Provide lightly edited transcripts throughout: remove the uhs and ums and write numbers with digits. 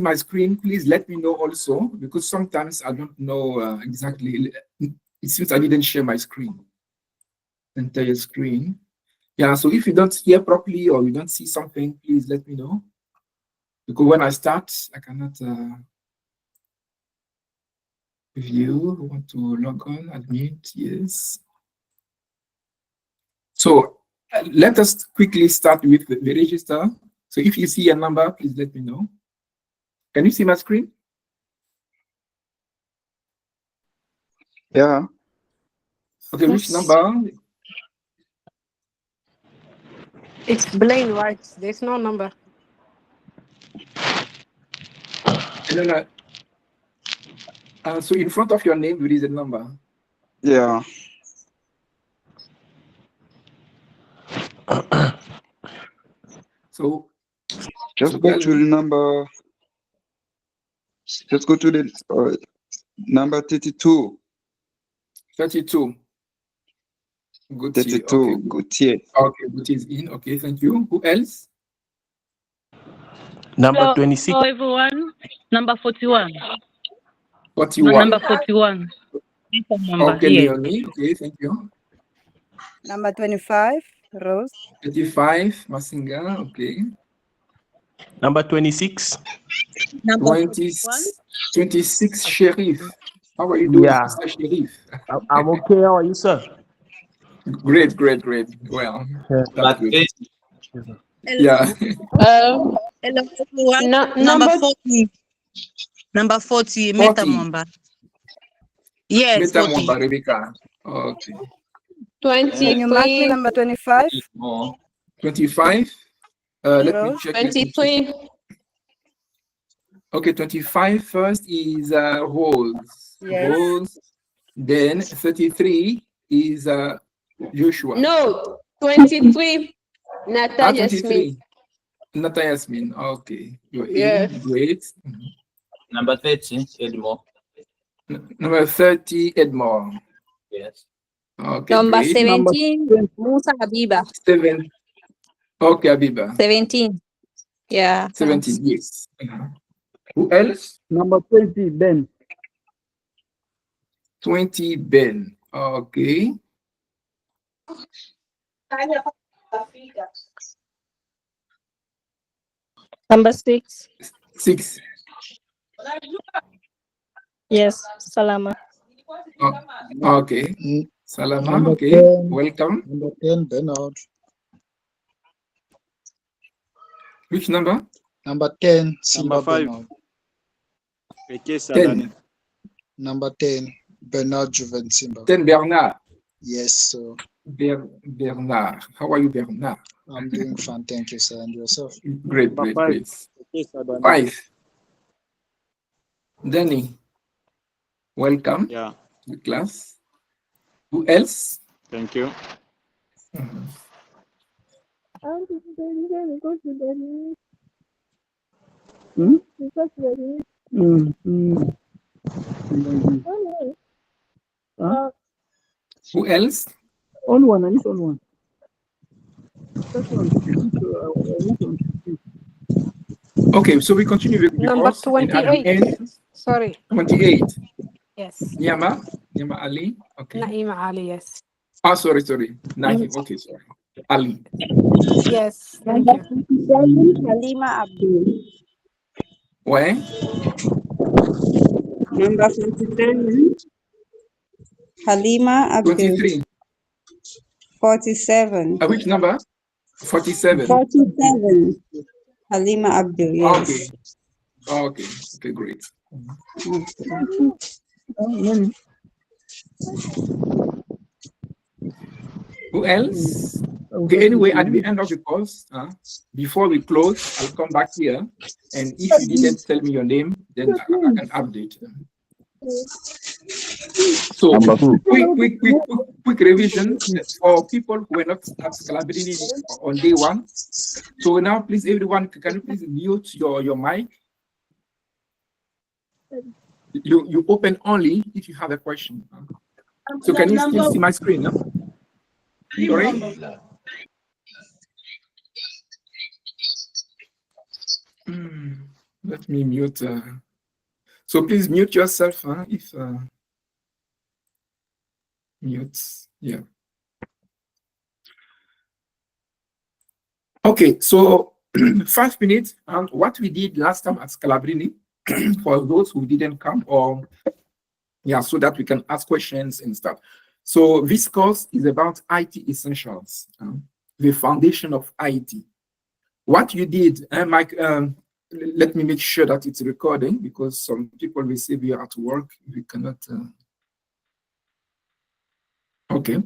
my screen, please let me know also, because sometimes I don't know exactly. It seems I didn't share my screen, entire screen. Yeah, so if you don't hear properly or you don't see something, please let me know. Because when I start, I cannot view. I want to log on, admit, yes. So let us quickly start with the register. So if you see a number, please let me know. Can you see my screen? Yeah. Okay, which number? It's plain white. There's no number. No. So in front of your name, there is a number. Yeah. So Just go to the number. Just go to the number 32. 32. Gautier. 32. Okay. Gautier. Okay, Gautier is in. Okay, thank you. Who else? Number 26. Hello, everyone. Number 41. 41. Number 41. Okay, yes. Leonie. Okay, thank you. Number 25, Rose. 35, Masinga. Okay. Number 26. Number 26, Sheriff. How are you doing, Yeah. Mr. Sheriff? I'm okay. How are you, sir? Great. Well, that's good. Yeah. hello, everyone. Number 40. Number 40, 40. Meta Mwamba. Yes, Meta 40. Mwamba, Rebecca. Okay. 20. Can you mark me number 25? 25. Let me Rose. check. 23. Okay, 25 first is Rose. Yes. Rose. Then 33 is Joshua. No, 23. Natalia 23. Smith. Nata Yasmin. Okay. You're Yes. in. Great. Number 30, Edmore. Number 30, Edmore. Yes. Okay. Number great. 17, Musa Habiba. 7. Okay, Abiba. 17. Yeah. 17, yes. Who else? Number 20, Ben. 20, Ben. Okay. Number 6. 6. Yes, Salama. Okay. Salama. Number Okay. 10. Welcome. Number 10, Bernard. Which number? Number 10, Simba Number 5. Bernard. 10. Number 10, Bernard Juven Simba. 10, Bernard. Yes, sir. Bernard. How are you, Bernard? I'm doing fine, thank you, sir. And yourself? Great. 5. Danny. Welcome. Yeah. To the class. Who else? Thank you. Who else? On one, I need on one. Okay, so we continue with Number course, and at the 28. end, Sorry. 28. Yes. Niama Ali. Okay. Naima Ali, yes. Sorry. Naim. Okay, sorry. Ali. Yes, thank you. Halima Abdul. Where? Number 47, Halima Abdul. 23. 47. Which number? 47. 47. Halima Abdul, yes. Okay, great. Who else? Okay, anyway, at the end of the course, before we close, I'll come back here. And if you didn't tell me your name, then I can update. So, quick revision for people who were not at Scalability on day 1. So now, please, everyone, can you please mute your mic? You open only if you have a question. So can you still see my screen? No? Sorry? Let me mute. So please mute yourself if mute. Yeah. Okay, so 5 minutes. And what we did last time at Scalabrini, for those who didn't come, or yeah, so that we can ask questions and stuff. So this course is about IT essentials, the foundation of IT. What you did, Mike, let me make sure that it's recording, because some people will say we are at work, we cannot. Okay.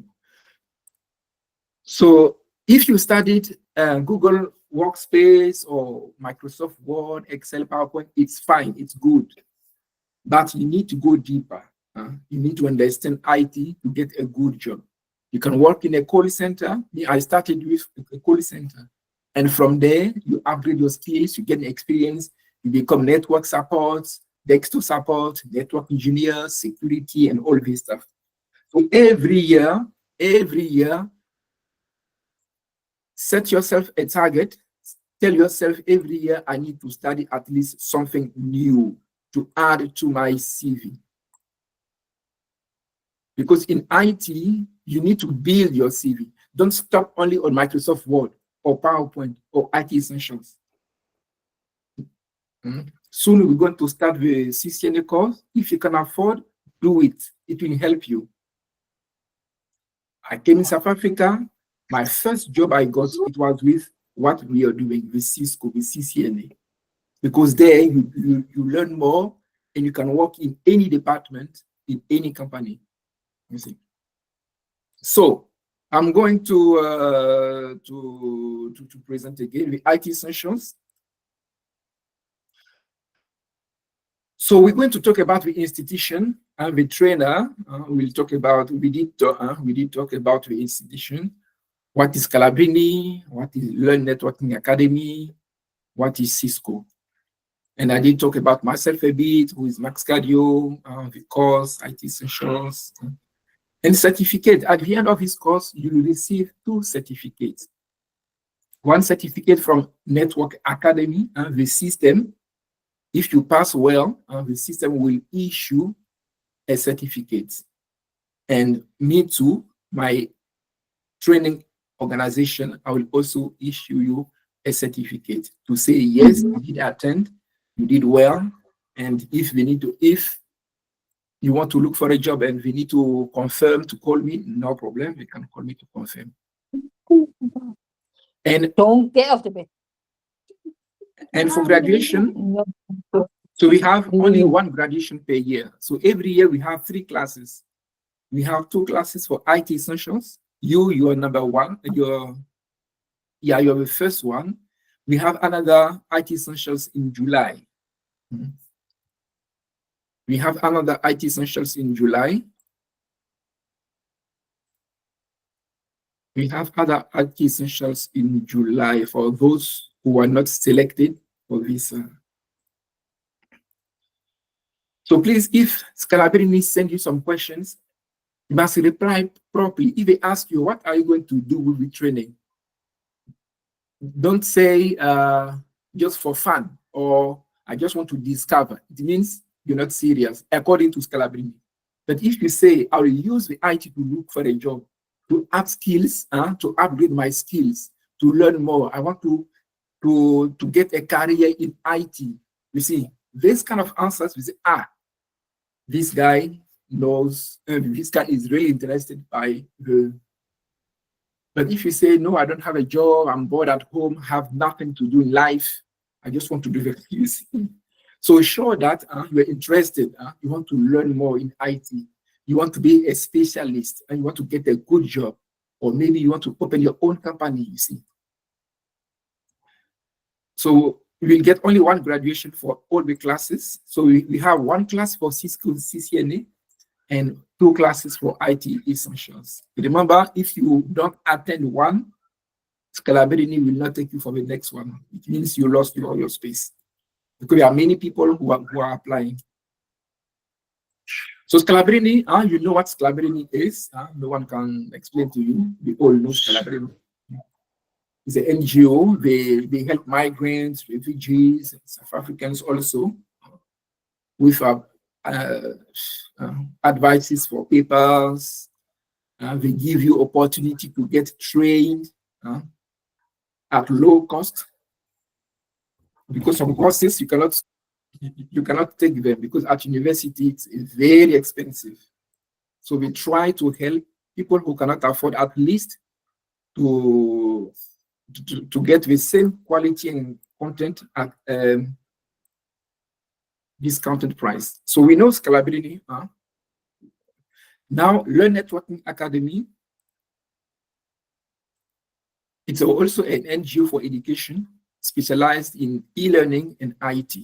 So if you studied Google Workspace or Microsoft Word, Excel, PowerPoint, it's fine, it's good. But you need to go deeper. You need to understand IT to get a good job. You can work in a call center. I started with a call center. And from there, you upgrade your skills, you get experience, you become network support, desktop support, network engineer, security, and all this stuff. So every year, set yourself a target. Tell yourself every year, I need to study at least something new to add to my CV. Because in IT, you need to build your CV. Don't stop only on Microsoft Word or PowerPoint or IT Essentials. Soon we're going to start the CCNA course. If you can afford, do it. It will help you. I came in South Africa. My first job I got, it was with what we are doing with Cisco, with CCNA. Because there you learn more and you can work in any department, in any company. You see. So I'm going to present again the IT Essentials. So we're going to talk about the institution and the trainer. We did talk about the institution. What is Scalabrini? What is Learn Networking Academy? What is Cisco? And I did talk about myself a bit, who is Max Cadio, the course, IT Essentials, and certificate. At the end of this course, you will receive 2 certificates. One certificate from Network Academy, the system. If you pass well, the system will issue a certificate. And me too, my training organization, I will also issue you a certificate to say, yes, you did attend, you did well. And if you want to look for a job and we need to confirm, to call me, no problem, you can call me to confirm. And Don't get off the bed. And for graduation, so we have only 1 graduation per year. So every year we have 3 classes. We have 2 classes for IT Essentials. You are number 1. You're the first one. We have another IT Essentials in July. We have another IT Essentials in July. We have other IT Essentials in July for those who are not selected for this. So please, if Scalabrini send you some questions, you must reply properly. If they ask you, what are you going to do with the training? Don't say just for fun or I just want to discover. It means you're not serious, according to Scalabrini. But if you say, I will use the IT to look for a job, to add skills, to upgrade my skills, to learn more, I want to get a career in IT. You see, this kind of answers, we say, this guy knows, this guy is really interested by the. But if you say, no, I don't have a job, I'm bored at home, have nothing to do in life, I just want to do the things. So show that you're interested, you want to learn more in IT, you want to be a specialist, and you want to get a good job, or maybe you want to open your own company, you see. So you will get only 1 graduation for all the classes. So we have 1 class for Cisco CCNA and 2 classes for IT Essentials. Remember, if you don't attend one, Scalabrini will not take you for the next one. It means you lost your space. Because there are many people who are applying. So Scalabrini, you know what Scalabrini is. No one can explain to you. We all know Scalabrini. It's an NGO. They help migrants, refugees, South Africans also with advices for papers. They give you opportunity to get trained at low cost, because some courses you cannot take them because at university it's very expensive. So we try to help people who cannot afford at least to get the same quality and content at discounted price. So we know scalability. Now, Learn Networking Academy, it's also an NGO for education specialized in e-learning and IT.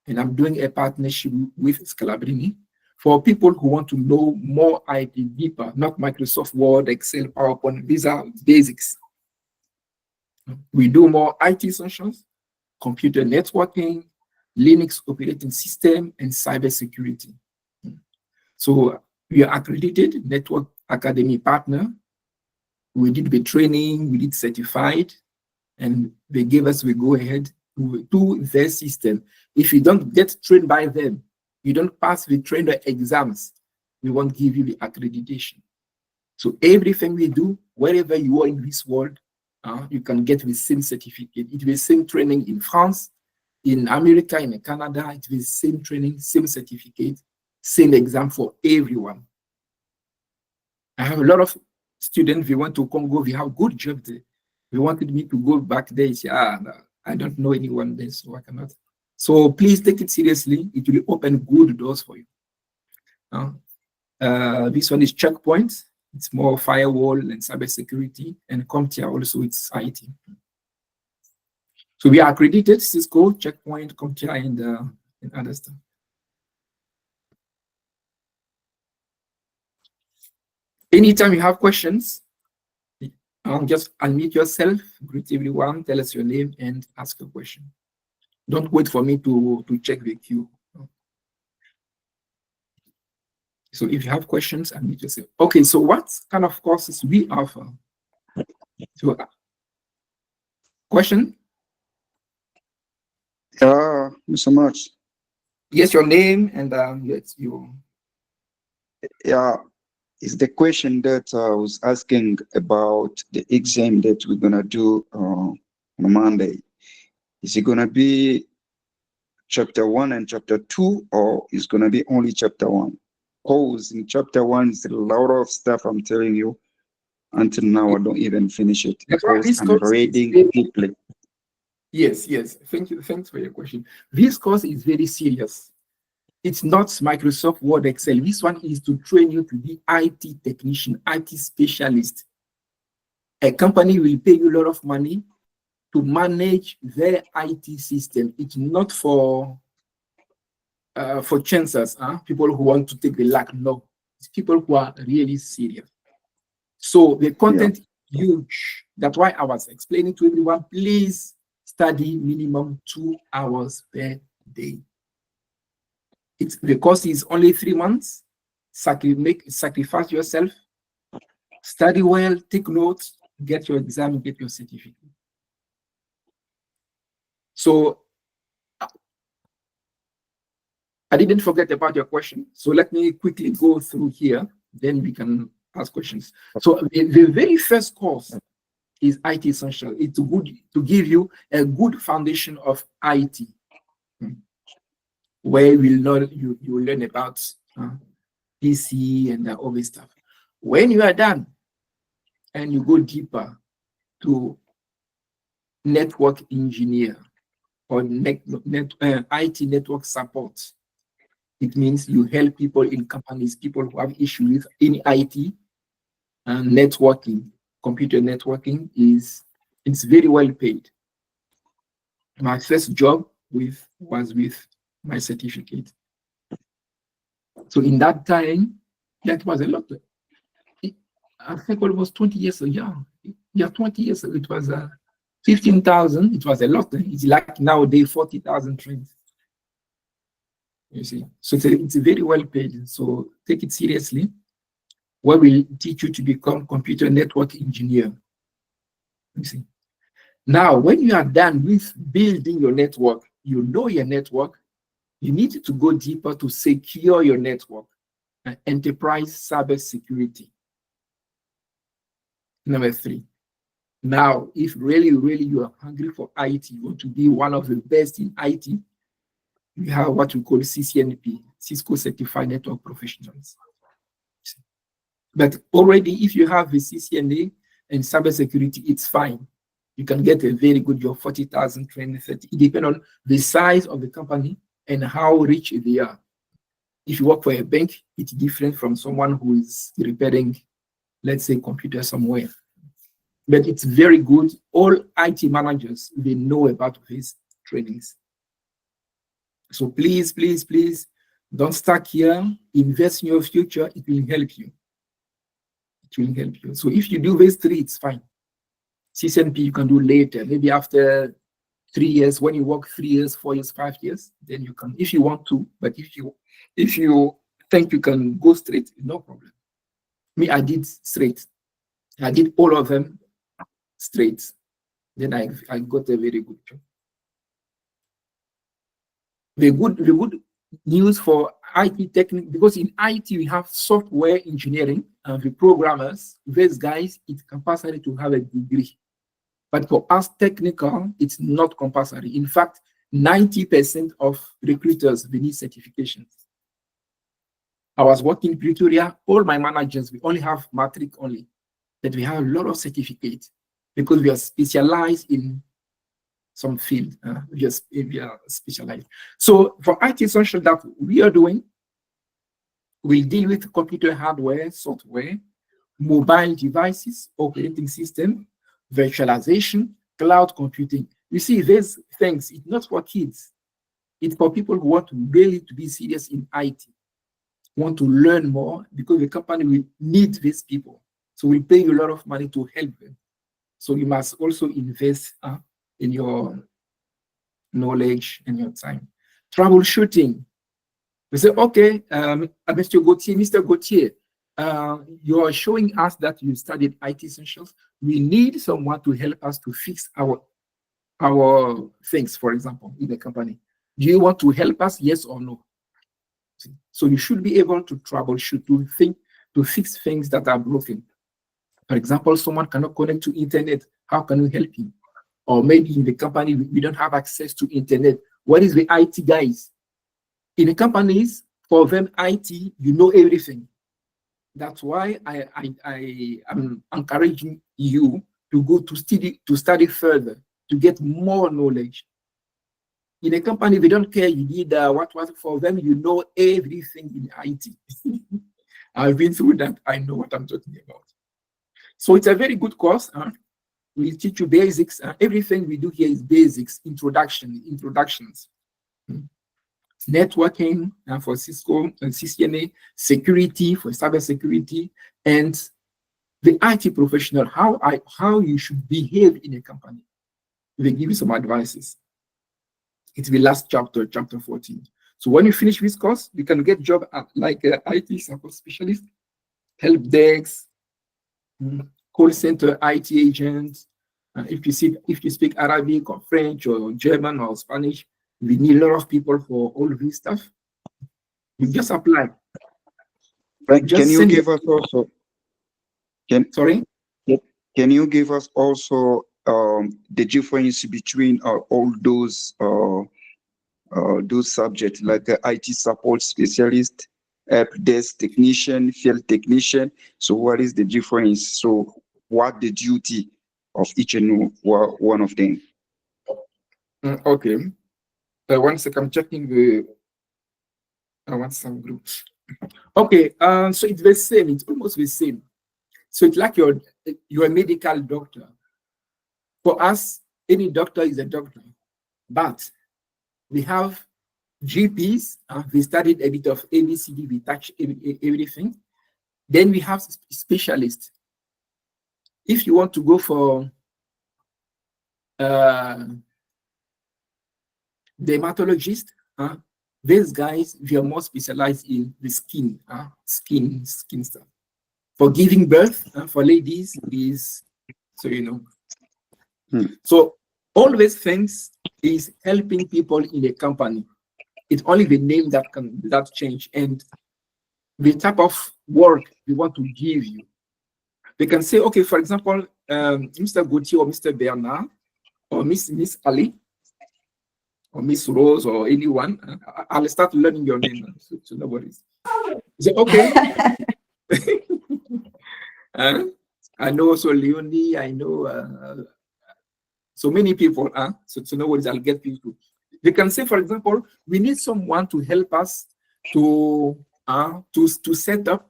And I'm doing a partnership with Scalability for people who want to know more IT deeper, not Microsoft Word, Excel, PowerPoint. These are basics. We do more IT essentials, computer networking, Linux operating system, and cybersecurity. So we are accredited Network Academy partner. We did the training, we did certified, and they gave us the go ahead to their system. If you don't get trained by them, you don't pass the trainer exams, we won't give you the accreditation. So everything we do, wherever you are in this world, you can get the same certificate. It's the same training in France, in America, in Canada. It's the same training, same certificate, same exam for everyone. I have a lot of students, they went to Congo, they have good jobs there. They wanted me to go back there. They say, no, I don't know anyone there, so I cannot. So please take it seriously. It will open good doors for you. This one is Checkpoint. It's more firewall and cybersecurity, and CompTIA also it's IT. So we are accredited, Cisco, Checkpoint, CompTIA, and other stuff. Anytime you have questions, just unmute yourself, greet everyone, tell us your name, and ask a question. Don't wait for me to check the queue. So if you have questions, unmute yourself. Okay, so what kind of courses we offer? So, question? So much. Yes, your name and yes, you. Yeah, it's the question that I was asking about the exam that we're gonna do on Monday. Is it gonna be chapter 1 and chapter 2, or is gonna be only chapter 1? Because in chapter 1 is a lot of stuff, I'm telling you. Until now, I don't even finish it because I'm reading deeply. Yes, yes. Thank you. Thanks for your question. This course is very serious. It's not Microsoft Word, Excel. This one is to train you to be IT technician, IT specialist. A company will pay you a lot of money to manage their IT system. It's not for chancers, people who want to take the luck. No, it's people who are really serious. So the content is huge. That's why I was explaining to everyone, please study minimum 2 hours per day. The course is only 3 months. Sacrifice yourself, study well, take notes, get your exam, get your certificate. So I didn't forget about your question. So let me quickly go through here, then we can ask questions. So the very first course is IT Essential. It's good to give you a good foundation of IT, where you will learn about PC and all this stuff. When you are done and you go deeper to network engineer or IT network support, it means you help people in companies, people who have issues in IT and networking. Computer networking it's very well paid. My first job was with my certificate. So in that time, that was a lot. I think almost 20 years ago. Yeah, 20 years ago, it was 15,000. It was a lot. It's like nowadays 40,000 trains. You see, so it's very well paid. So take it seriously. We will teach you to become computer network engineer. You see. Now, when you are done with building your network, you know your network, you need to go deeper to secure your network and enterprise cyber security. Number 3. Now, if really you are hungry for IT, you want to be one of the best in IT, we have what we call CCNP, Cisco Certified Network Professionals. But already, if you have the CCNA and cybersecurity, it's fine. You can get a very good job, 40,000, 20, 30. It depends on the size of the company and how rich they are. If you work for a bank, it's different from someone who is repairing, let's say, computer somewhere. But it's very good. All IT managers, they know about these trainings. So please, please, please, don't stuck here. Invest in your future. It will help you. It will help you. So if you do these 3, it's fine. CCNP you can do later, maybe after 3 years, when you work 3 years, 4 years, 5 years, then you can, if you want to. But if you think you can go straight, no problem. Me, I did straight. I did all of them straight. Then I got a very good job. The good news for IT technique, because in IT we have software engineering and the programmers, these guys, it's compulsory to have a degree. But for us technical, it's not compulsory. In fact, 90% of recruiters, they need certifications. I was working in Pretoria, all my managers, we only have matric only, but we have a lot of certificates because we are specialized in some field. We are specialized. So for IT essential that we are doing, we deal with computer hardware, software, mobile devices, operating system, virtualization, cloud computing. You see, these things, it's not for kids. It's for people who want really to be serious in IT, want to learn more, because the company will need these people. So we pay you a lot of money to help them. So you must also invest in your knowledge and your time. Troubleshooting. We say, okay, Mr. Gauthier, you are showing us that you studied IT essentials. We need someone to help us to fix our things, for example, in the company. Do you want to help us? Yes or no? So you should be able to troubleshoot, to fix things that are broken. For example, someone cannot connect to internet. How can we help him? Or maybe in the company, we don't have access to internet. What is the IT guys? In the companies, for them, IT, you know everything. That's why I am encouraging you to go to study further, to get more knowledge. In a company, they don't care you did what was for them, you know everything in IT. I've been through that. I know what I'm talking about. So it's a very good course. We'll teach you basics. Everything we do here is basics, introductions. Networking for Cisco and CCNA, security for cybersecurity, and the IT professional, how you should behave in a company. They give you some advices. It's the last chapter, chapter 14. So when you finish this course, you can get job like IT support specialist, help desk, call center IT agent. If you speak Arabic or French or German or Spanish, we need a lot of people for all of this stuff. You just apply. Right. Can you give us also? Sorry? Can you give us also the difference between all those subjects, like the IT support specialist, help desk technician, field technician? So what is the difference? So what the duty of each and one of them? Okay. One second, I'm checking the WhatsApp group. Okay, so it's the same. It's almost the same. So it's like you're a medical doctor. For us, any doctor is a doctor, but we have GPs. We studied a bit of ABCD. We touch everything. Then we have specialists. If you want to go for dermatologist, these guys, they are more specialized in the skin, skin stuff. For giving birth, for ladies, is, so you know. So always things is helping people in a company. It's only the name that change and the type of work we want to give you. They can say, okay, for example, Mr. Gauthier or Mr. Bernard or Miss Ali or Miss Rose or anyone. I'll start learning your name, so no worries. Say, okay. I know also Leonie, I know so many people, so no worries, I'll get people. They can say, for example, we need someone to help us to set up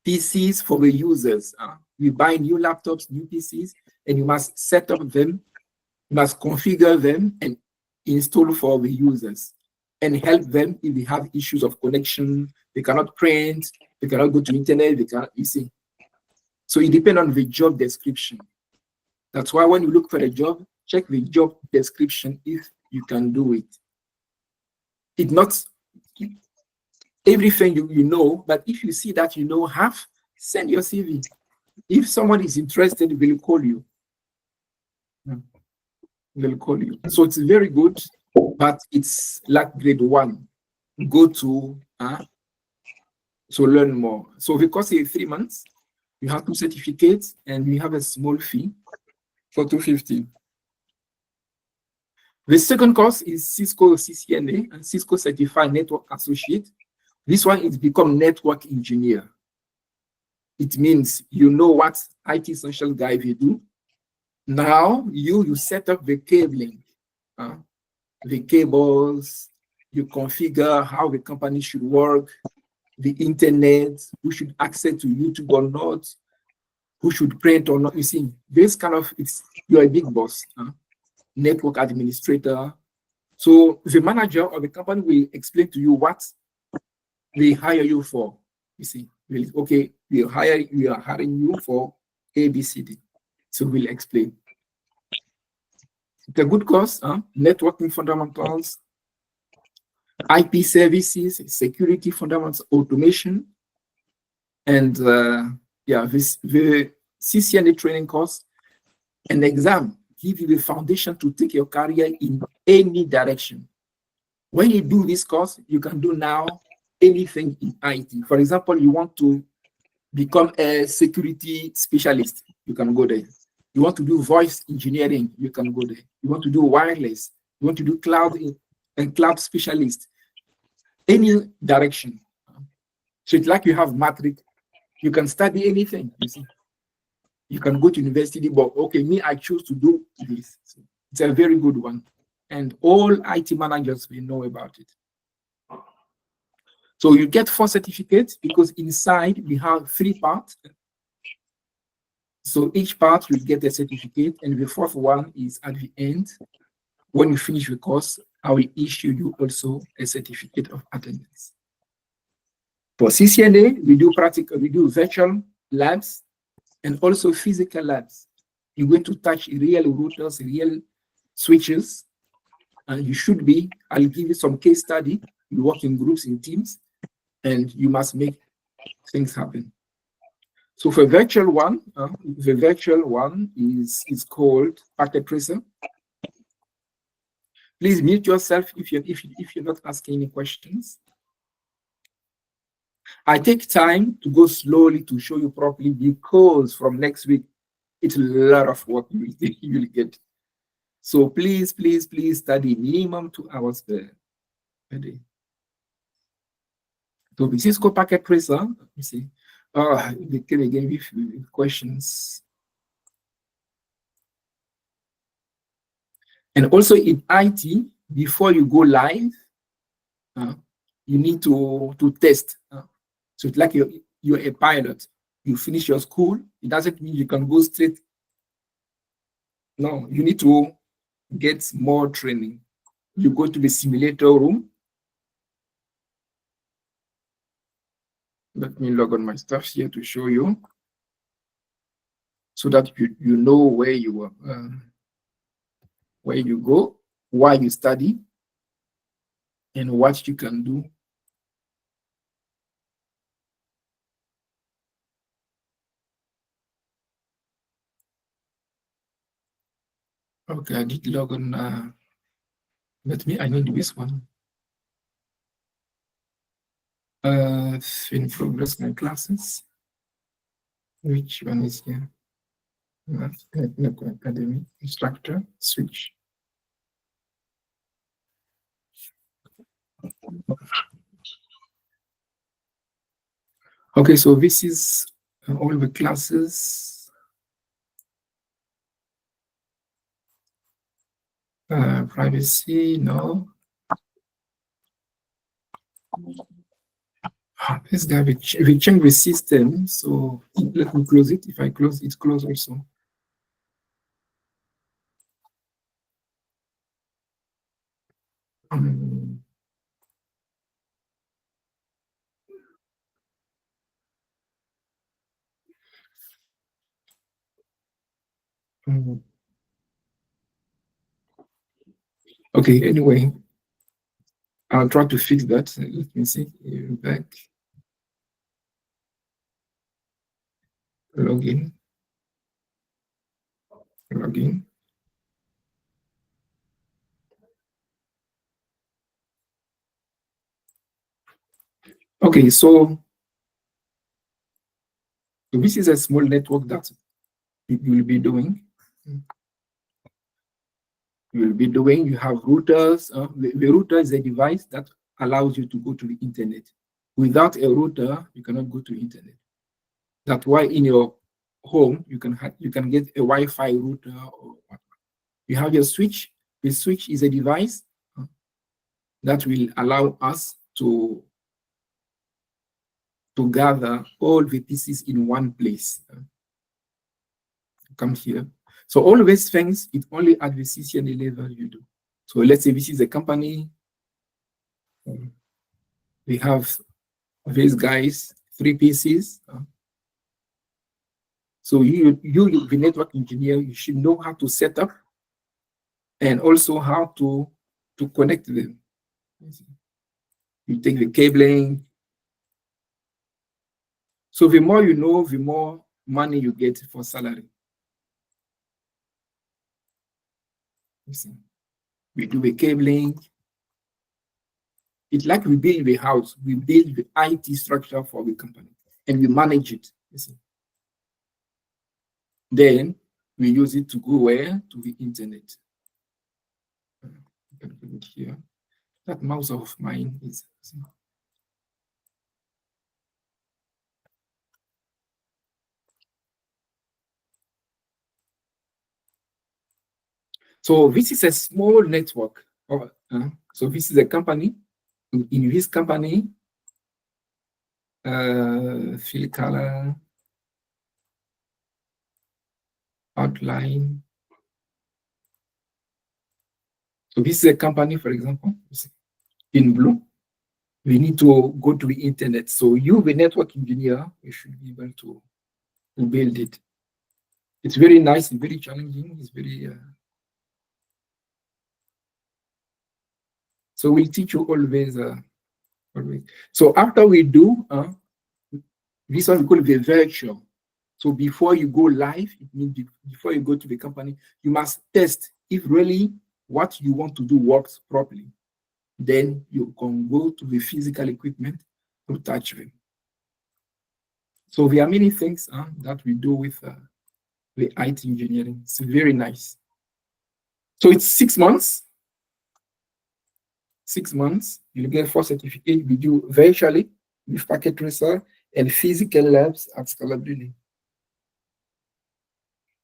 PCs for the users. We buy new laptops, new PCs, and you must set up them, you must configure them and install for the users and help them if they have issues of connection, they cannot print, they cannot go to internet, they cannot, you see. So it depends on the job description. That's why when you look for a job, check the job description if you can do it. It's not everything you know, but if you see that you know half, send your CV. If someone is interested, they'll call you. They'll call you. So it's very good, but it's like grade 1. Go to learn more. So the course is 3 months. You have 2 certificates and we have a small fee for $250. The second course is Cisco CCNA and Cisco Certified Network Associate. This one is become network engineer. It means you know what IT essential guy will do. Now you set up the cabling, the cables, you configure how the company should work, the internet, who should access to YouTube or not, who should print or not. You see, this kind of, you're a big boss, network administrator. So the manager of the company will explain to you what they hire you for. You see, okay, we are hiring you for ABCD. So we'll explain. It's a good course, networking fundamentals, IP services, security fundamentals, automation, and the CCNA training course. An exam give you the foundation to take your career in any direction. When you do this course, you can do now anything in IT. For example, you want to become a security specialist, you can go there. You want to do voice engineering, you can go there. You want to do wireless, you want to do cloud and cloud specialist, any direction. So it's like you have matric, you can study anything, you see. You can go to university, but okay, me, I choose to do this. So it's a very good one. And all IT managers will know about it. So you get 4 certificates because inside we have 3 parts. So each part will get a certificate, and the 4th one is at the end. When you finish the course, I will issue you also a certificate of attendance. For CCNA, we do virtual labs and also physical labs. You're going to touch real routers, real switches, and you should be, I'll give you some case study. You work in groups, in teams, and you must make things happen. So for virtual one, the virtual one is called Packet Tracer. Please mute yourself if you're not asking any questions. I take time to go slowly to show you properly because from next week, it's a lot of work you will get. So please, please, please study minimum 2 hours per day. So the Cisco Packet Tracer, you see, they came again with questions. And also in IT, before you go live, you need to test. So it's like you're a pilot. You finish your school. It doesn't mean you can go straight. No, you need to get more training. You go to the simulator room. Let me log on my stuff here to show you, so that you know where you are, where you go, why you study, and what you can do. Okay, I did log on. I need this one. In progress, my classes. Which one is here? Math Technical Academy instructor, switch. Okay, so this is all the classes. Privacy, no. This guy, we change the system, so let me close it. If I close it, close also. Okay, anyway, I'll try to fix that. Let me see. Back. Login. Login. Okay, so this is a small network that you will be doing. You have routers. The router is a device that allows you to go to the internet. Without a router, you cannot go to the internet. That's why in your home you can get a Wi-Fi router or whatever. You have your switch. The switch is a device that will allow us to gather all the pieces in one place. Come here. So all these things, it only at the CCNA level you do. So let's say this is a company. We have these guys, 3 pieces. So you, the network engineer, you should know how to set up and also how to connect them. You take the cabling. So the more you know, the more money you get for salary. We do the cabling. It's like we build the house. We build the IT structure for the company and we manage it. Then we use it to go where? To the internet. Here. That mouse of mine is. So this is a small network. So this is a company. In this company, fill color, outline. So this is a company, for example, in blue. We need to go to the internet. So you, the network engineer, you should be able to build it. It's very nice and very challenging. It's very so we'll teach you always. So after we do this one, we call it the virtual. So before you go live, it means before you go to the company, you must test if really what you want to do works properly. Then you can go to the physical equipment to touch them. So there are many things that we do with the IT engineering. It's very nice. So it's 6 months. 6 months, you get 4 certificates. We do virtually with Packet Tracer and physical labs at Scalability.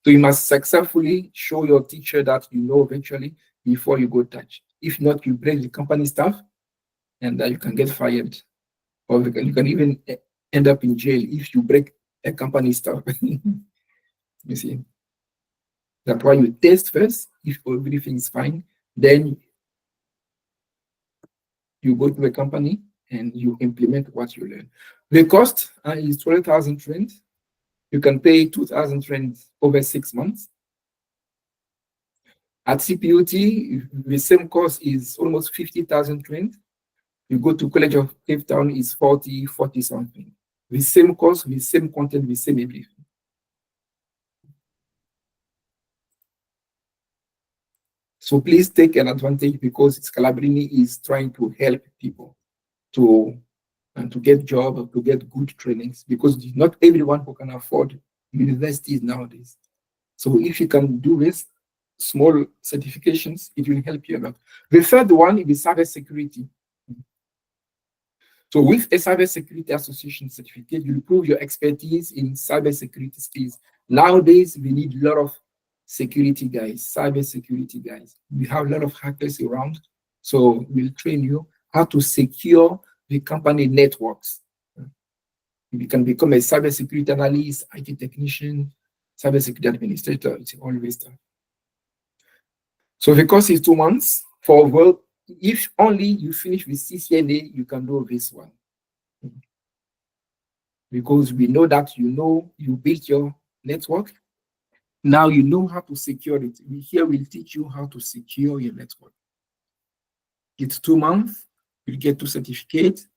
So you must successfully show your teacher that you know virtually before you go touch. If not, you break the company stuff and you can get fired. Or you can even end up in jail if you break a company stuff. You see? That's why you test first. If everything is fine, then you go to the company and you implement what you learn. The cost is 12,000 Trent. You can pay 2,000 Trent over 6 months. At CPUT, the same cost is almost 50,000 Trent. You go to College of Cape Town, is 40 something. The same cost, the same content, the same everything. So please take an advantage because Scalabrini is trying to help people to get job, to get good trainings, because not everyone who can afford universities nowadays. So if you can do this small certifications, it will help you a lot. The third one is cybersecurity. So with a cybersecurity association certificate, you prove your expertise in cybersecurity skills. Nowadays, we need a lot of security guys, cybersecurity guys. We have a lot of hackers around, so we'll train you how to secure the company networks. You can become a cybersecurity analyst, IT technician, cybersecurity administrator, it's all this stuff. So the course is 2 months. For work, if only you finish with CCNA, you can do this one. Because we know that you built your network. Now you know how to secure it. Here we'll teach you how to secure your network. It's 2 months. You'll get 2 certificates.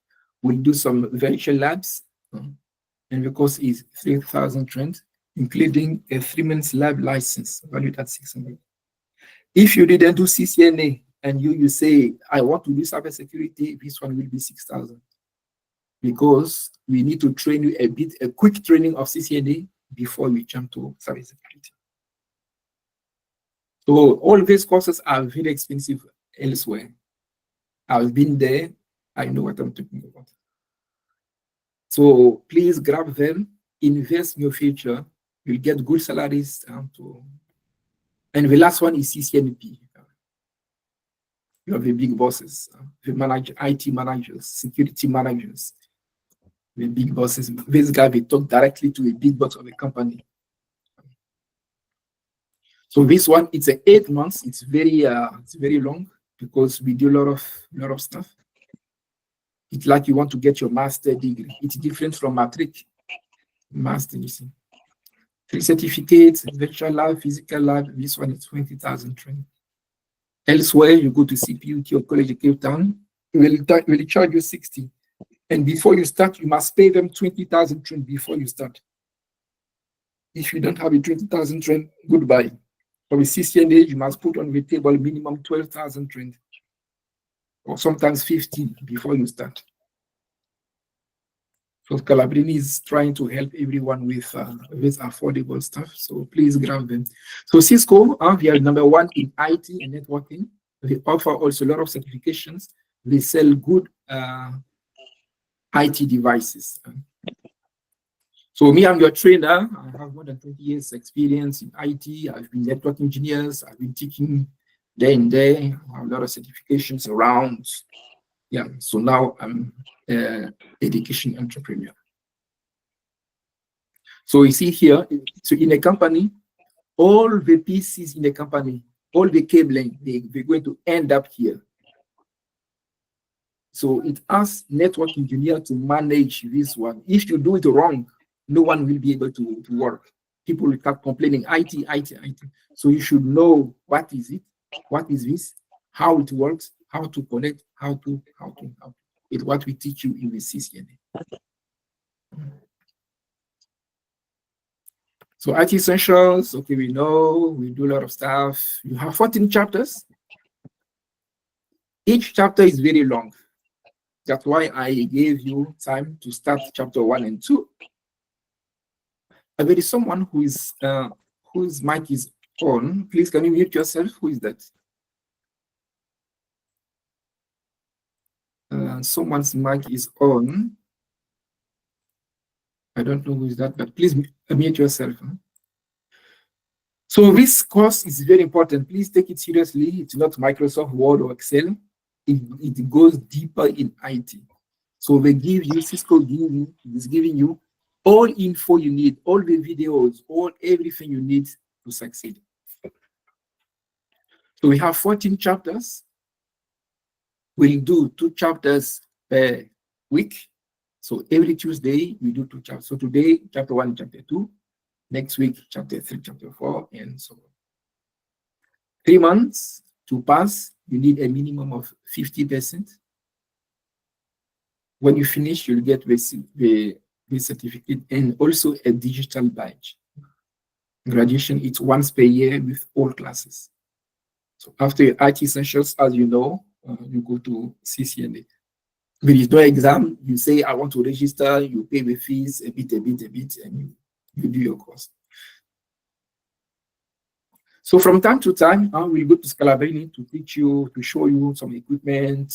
We'll do some virtual labs. And the course is 3,000 rand, including a 3-month lab license valued at 600. If you didn't do CCNA and you say, I want to do cybersecurity, this one will be 6,000. Because we need to train you a quick training of CCNA before we jump to cybersecurity. So all these courses are very expensive elsewhere. I've been there, I know what I'm talking about. So please grab them, invest in your future, you'll get good salaries. And the last one is CCNP. You have the big bosses, the IT managers, security managers, the big bosses. This guy will talk directly to a big boss of a company. So this one, it's 8 months. It's very long because we do a lot of stuff. It's like you want to get your master degree. It's different from matric. Master, you see. 3 certificates, virtual lab, physical lab. This one is 20,000 training. Elsewhere, you go to CPUT or College of Cape Town, will charge you 60. And before you start, you must pay them 20,000 training before you start. If you don't have a 20,000 training, goodbye. For a CCNA, you must put on the table minimum 12,000 training, or sometimes 15 before you start. So Scalabrini is trying to help everyone with affordable stuff. So please grab them. So Cisco, we are #1 in IT and networking. They offer also a lot of certifications. They sell good IT devices. So me, I'm your trainer. I have more than 20 years experience in IT. I've been network engineers. I've been teaching day and day. I have a lot of certifications around. Yeah, so now I'm an education entrepreneur. So you see here, so in a company, all the PCs in the company, all the cabling, they're going to end up here. So it asks network engineer to manage this one. If you do it wrong, no one will be able to work. People will start complaining, IT. So you should know what is it, what is this, how it works, how to connect, how to. It's what we teach you in the CCNA. So IT essentials, okay, we know, we do a lot of stuff. You have 14 chapters. Each chapter is very long. That's why I gave you time to start chapter 1 and 2. There is someone who is whose mic is on. Please, can you mute yourself? Who is that? Someone's mic is on. I don't know who is that, but please mute yourself. So this course is very important. Please take it seriously. It's not Microsoft Word or Excel. It goes deeper in IT. So they give you, Cisco is giving you all info you need, all the videos, everything you need to succeed. So we have 14 chapters. We'll do 2 chapters per week. So every Tuesday, we do 2 chapters. So today, chapter 1, chapter 2. Next week, chapter 3, chapter 4, and so on. 3 months to pass, you need a minimum of 50%. When you finish, you'll get the certificate and also a digital badge. Graduation, it's once per year with all classes. So after your IT essentials, as you know, you go to CCNA. There is no exam. You say, I want to register, you pay the fees a bit, and you do your course. So from time to time, we'll go to Scalabrini to teach you, to show you some equipment,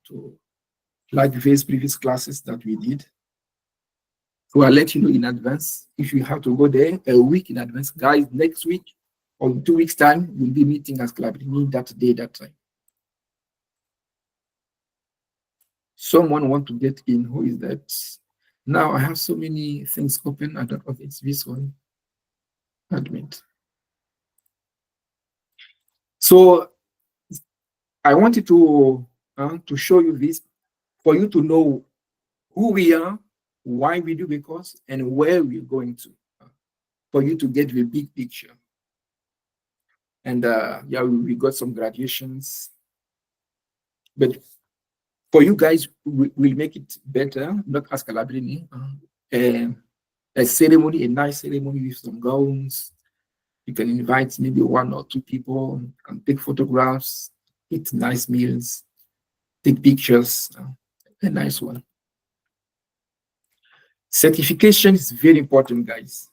to like the previous classes that we did. So I'll let you know in advance if you have to go there a week in advance. Guys, next week or 2 weeks' time, we'll be meeting at Scalabrini that day, that time. Someone want to get in. Who is that? Now I have so many things open. I don't know if it's this one. Admit. So I wanted to show you this for you to know who we are, why we do the course, and where we're going to, for you to get the big picture. And yeah, we got some graduations, but for you guys, we'll make it better, not as Scalabrini. A ceremony, a nice ceremony with some gowns. You can invite maybe 1 or 2 people, and take photographs, eat nice meals, take pictures, a nice one. Certification is very important, guys.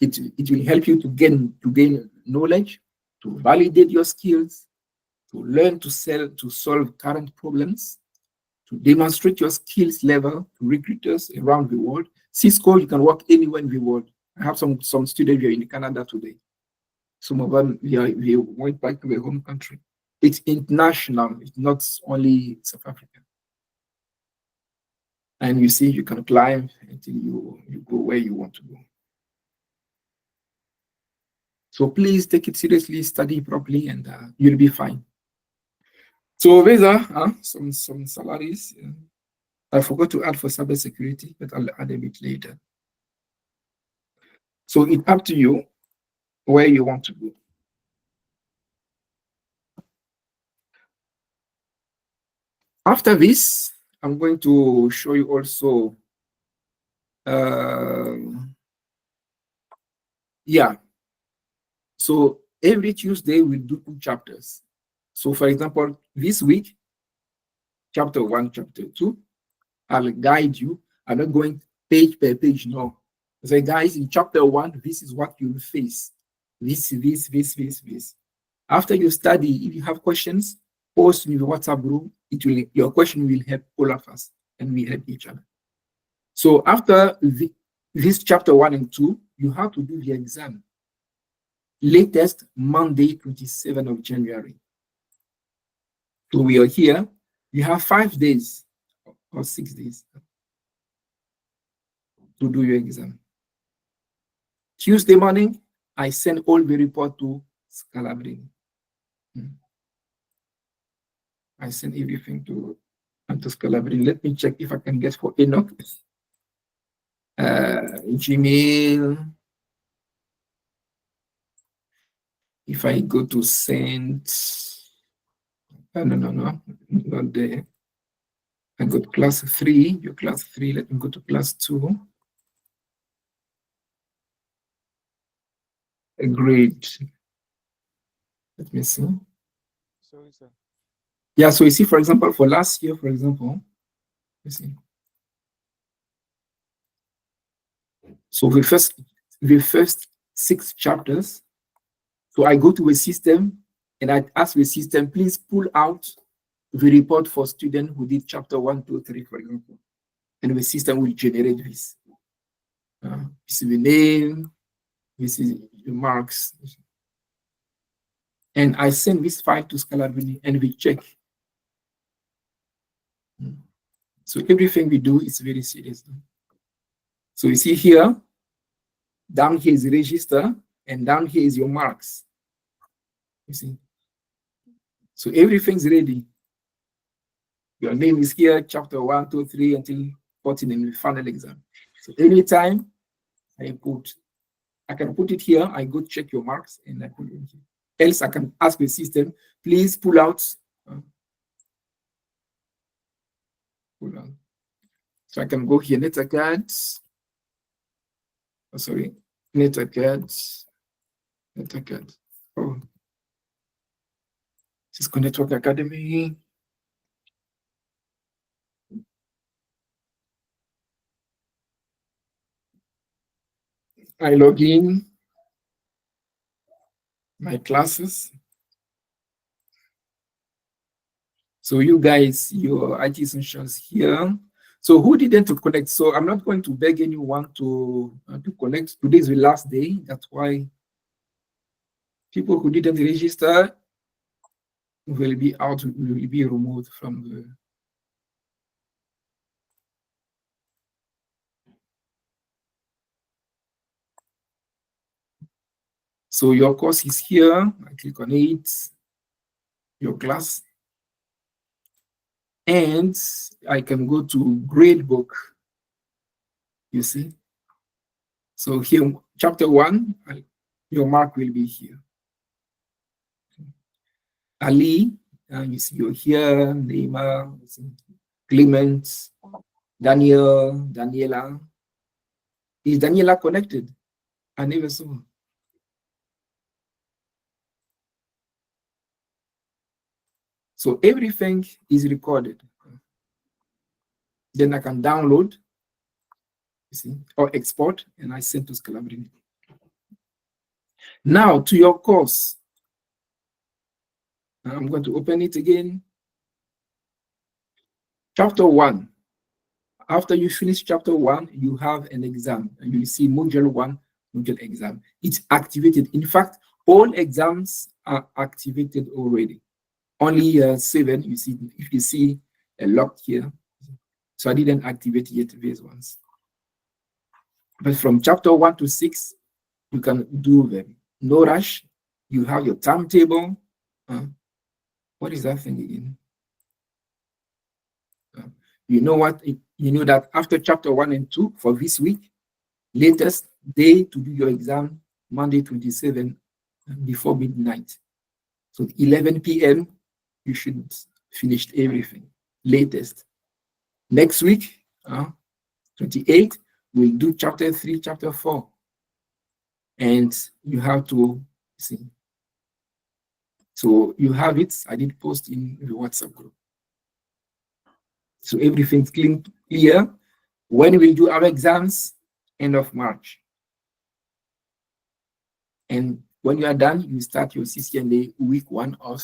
It will help you to gain knowledge, to validate your skills, to learn to solve current problems, to demonstrate your skills level to recruiters around the world. Cisco, you can work anywhere in the world. I have some students here in Canada today. Some of them, we went back to their home country. It's international. It's not only South Africa. And you see, you can climb until you go where you want to go. So please take it seriously, study properly, and you'll be fine. So these are some salaries. I forgot to add for cybersecurity, but I'll add a bit later. So it's up to you where you want to go. After this, I'm going to show you also, yeah. So every Tuesday we'll do 2 chapters. So for example, this week, chapter 1, chapter 2, I'll guide you. I'm not going page per page, no. So guys, in chapter 1, this is what you'll face. This. After you study, if you have questions, post in the WhatsApp group. Your question will help all of us, and we help each other. So after this chapter 1 and 2, you have to do the exam. Latest Monday, 27th of January. So we are here. You have 5 days or 6 days to do your exam. Tuesday morning, I send all the report to Scalabrini. I send everything to Scalabrini. Let me check if I can get for Enoch. Gmail. If I go to send, no, not there. I got class 3, your class 3. Let me go to class 2. Agreed. Let me see. Sorry, sir. Yeah, so you see, for example, for last year, for example, you see. So the first 6 chapters. So I go to a system and I ask the system, please pull out the report for students who did chapter 1, 2, 3, for example. And the system will generate this. This is the name, this is the marks. And I send this file to Scalabrini and we check. So everything we do is very serious. So you see here, down here is register, and down here is your marks. You see? So everything's ready. Your name is here, chapter 1, 2, 3, until 14 in the final exam. So anytime I can put it here, I go check your marks and I put it in here. Else I can ask the system, please pull out. So I can go here, NetAcad. Oh, sorry, NetAcad. Oh. Cisco Network Academy. I log in my classes. So you guys, your IT essentials here. So who didn't connect? So I'm not going to beg anyone to connect. Today is the last day. That's why people who didn't register will be out, will be removed from the. So your course is here. I click on it, your class. And I can go to gradebook, you see. So here, chapter 1, your mark will be here. Ali, you see you're here, Neymar, Clement, Daniel, Daniela. Is Daniela connected? I never saw her. So everything is recorded. Then I can download, you see, or export, and I send to Scalabrini. Now to your course. I'm going to open it again. Chapter 1. After you finish chapter 1, you have an exam. And you see module 1, module exam. It's activated. In fact, all exams are activated already. Only 7, you see, if you see a lock here. So I didn't activate yet these ones. But from chapter 1 to 6, you can do them. No rush. You have your timetable. What is that thing again? You know what? You know that after chapter 1 and 2 for this week, latest day to do your exam, Monday 27 before midnight. So 11 p.m. you should finish everything. Latest. Next week, 28, we'll do chapter 3, chapter 4. And you have to see. So you have it. I did post in the WhatsApp group. So everything's clear. When we do our exams, end of March. And when you are done, you start your CCNA week 1 of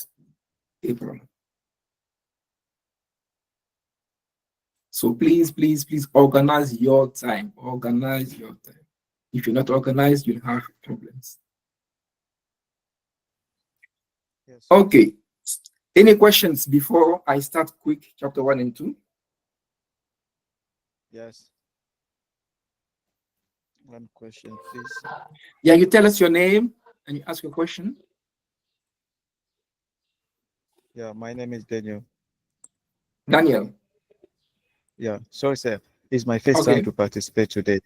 April. So please, please, please organize your time. Organize your time. If you're not organized, you'll have problems. Yes. Okay. Any questions before I start quick chapter 1 and 2? Yes. One question, please. Yeah, you tell us your name and you ask your question. Yeah, my name is Daniel. Daniel. Yeah, sorry, sir. It's my first Okay. time to participate today.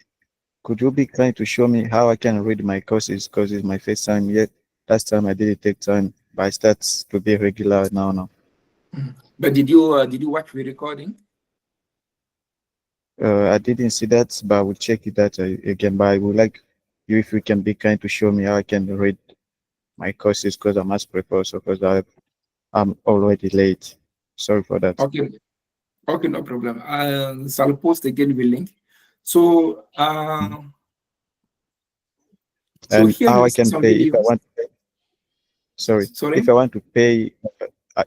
Could you be kind to show me how I can read my courses? Because it's my first time yet. Last time I didn't take time, but I start to be regular now. But did you watch the recording? I didn't see that, but I will check it out again. But I would like you if you can be kind to show me how I can read my courses because I must prepare. So because I'm already late. Sorry for that. Okay. Okay, no problem. So I'll post again the link. So, And here how you I see can some pay if I videos. want to pay. Sorry. Sorry? If I want to pay,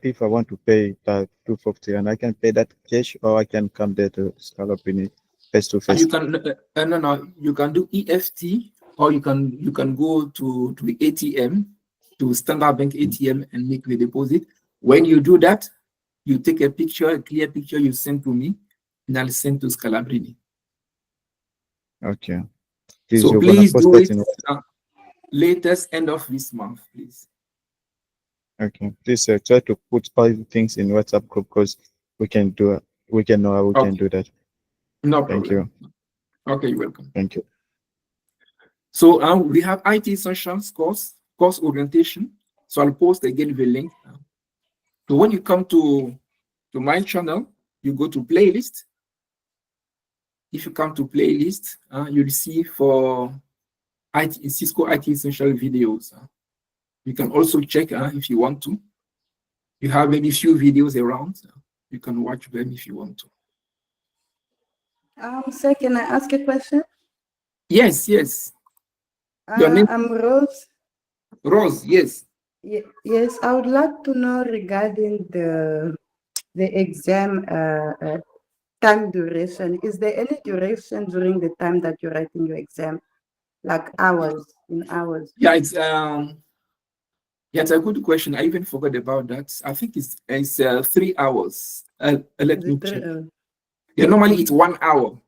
if I want to pay that 250, and I can pay that cash, or I can come there to Scalabrini face to face. You can no, you can do EFT, or you can go to the ATM, to Standard Bank ATM, and make the deposit. When you do that, you take a picture, a clear picture, you send to me, and I'll send to Scalabrini. Okay. Please, So you're please gonna do post it that latest end of this month, please. Okay. Please try to put all the things in WhatsApp group because we can do it. We can know how we can do that. No Thank problem. you. Okay, you're welcome. Thank you. So we have IT Essentials course orientation. So I'll post again the link. So when you come to my channel, you go to playlist. If you come to playlist, you'll see for Cisco IT Essential videos. You can also check if you want to. You have maybe few videos around. You can watch them if you want to. Sir, can I ask a question? Yes, yes. Your name? I'm Rose. Rose, yes. Yes, I would like to know regarding the exam time duration. Is there any duration during the time that you're writing your exam, like hours, in hours? Yeah, it's a good question. I even forgot about that. I think it's 3 hours. Let me check. Yeah, normally it's 1 hour,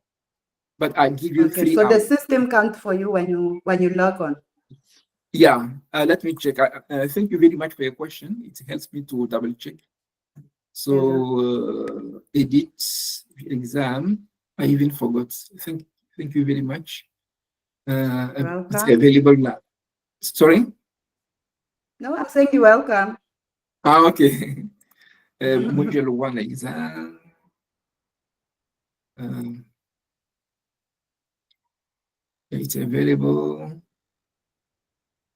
but I give you 3 so hours. the system counts for you when you log on. Yeah, let me check. Thank you very much for your question. It helps me to double check. So edit exam. I even forgot. Thank you very much. It's available now. Sorry? No, I'm saying you're welcome. Okay. Module 1 exam. It's available.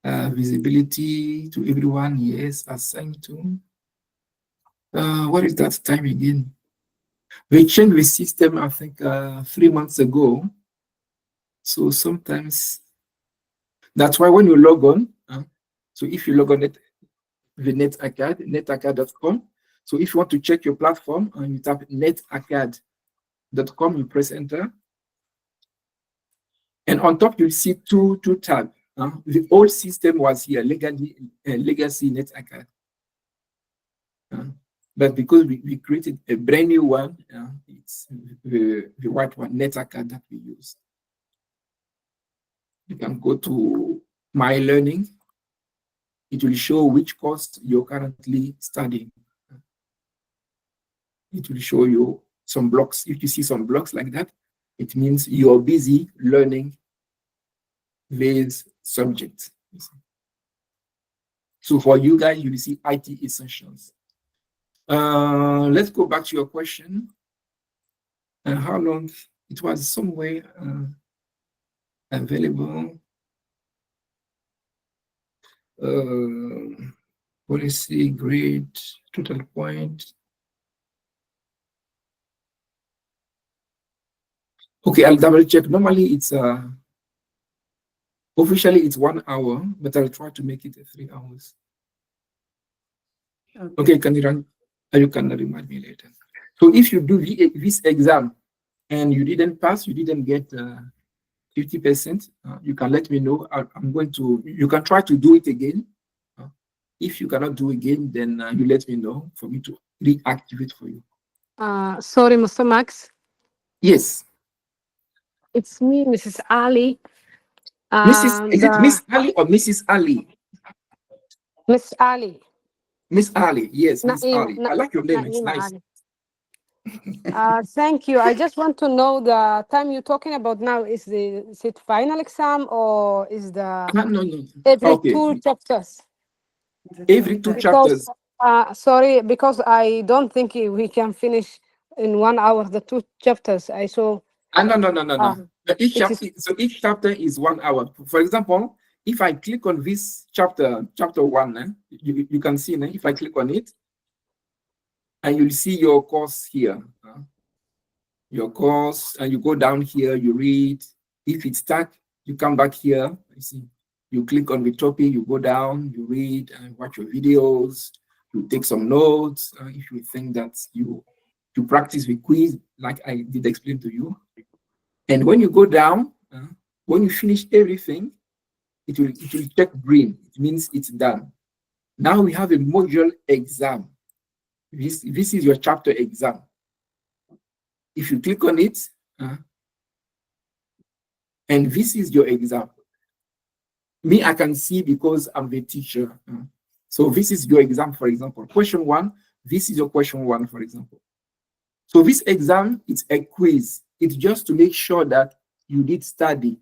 Visibility to everyone. Yes, assigned to. What is that time again? We changed the system, I think, 3 months ago. So sometimes that's why when you log on, so if you log on the NetAcad, netacad.com. So if you want to check your platform and you type netacad.com, you press enter. And on top, you'll see two tabs. The old system was here, legacy NetAcad. But because we created a brand new one, it's the white one, NetAcad, that we use. You can go to My Learning. It will show which course you're currently studying. It will show you some blocks. If you see some blocks like that, it means you're busy learning this subject. So for you guys, you will see IT Essentials. Let's go back to your question. How long it was somewhere available? Policy, grade, total point. Okay, I'll double check. Normally it's officially it's 1 hour, but I'll try to make it 3 hours. Okay, can you run? You can remind me later. So if you do this exam and you didn't pass, you didn't get 50%, you can let me know. I'm going to, you can try to do it again. If you cannot do again, then you let me know for me to reactivate for you. Sorry, Mr. Max. Yes. It's me, Mrs. Ali. Is it Miss Ali or Mrs. Ali? Miss Ali. Miss Ali, yes, Miss Naeem, Ali. I like your name, it's Naeem nice. Ali. Thank you. I just want to know the time you're talking about now. Is it final exam or is the No. every Okay. 2 chapters? Every 2 chapters. Sorry, because I don't think we can finish in 1 hour the 2 chapters. I saw. No. Each chapter is 1 hour. For example, if I click on this chapter 1, you can see, if I click on it, and you'll see your course here. Your course, and you go down here, you read. If it's stuck, you come back here. You see, you click on the topic, you go down, you read and watch your videos. You take some notes. If you think that you practice the quiz, like I did explain to you. And when you go down, when you finish everything, it will check green. It means it's done. Now we have a module exam. This is your chapter exam. If you click on it, and this is your exam. Me, I can see because I'm the teacher. So this is your exam, for example. Question 1, this is your question 1, for example. So this exam, it's a quiz. It's just to make sure that you did study.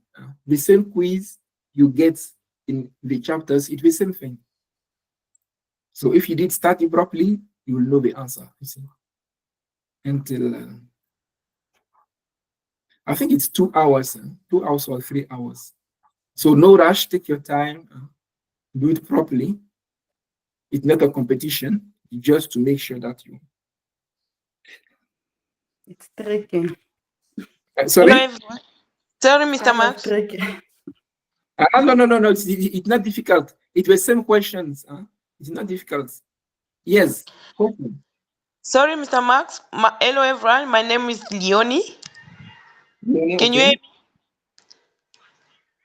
The same quiz you get in the chapters, it's the same thing. So if you did study properly, you will know the answer, you see. Until, I think it's 2 hours, 2 hours or 3 hours. So no rush, take your time, do it properly. It's not a competition. just to make sure that you. It's tricky. Sorry? Hello, everyone. Sorry, Mr. Kind of Max. tricky. No. It's not difficult. It was same questions. It's not difficult. Yes. Okay. Sorry, Mr. Max. Hello, everyone. My name is Leonie. Yeah, Can you okay. hear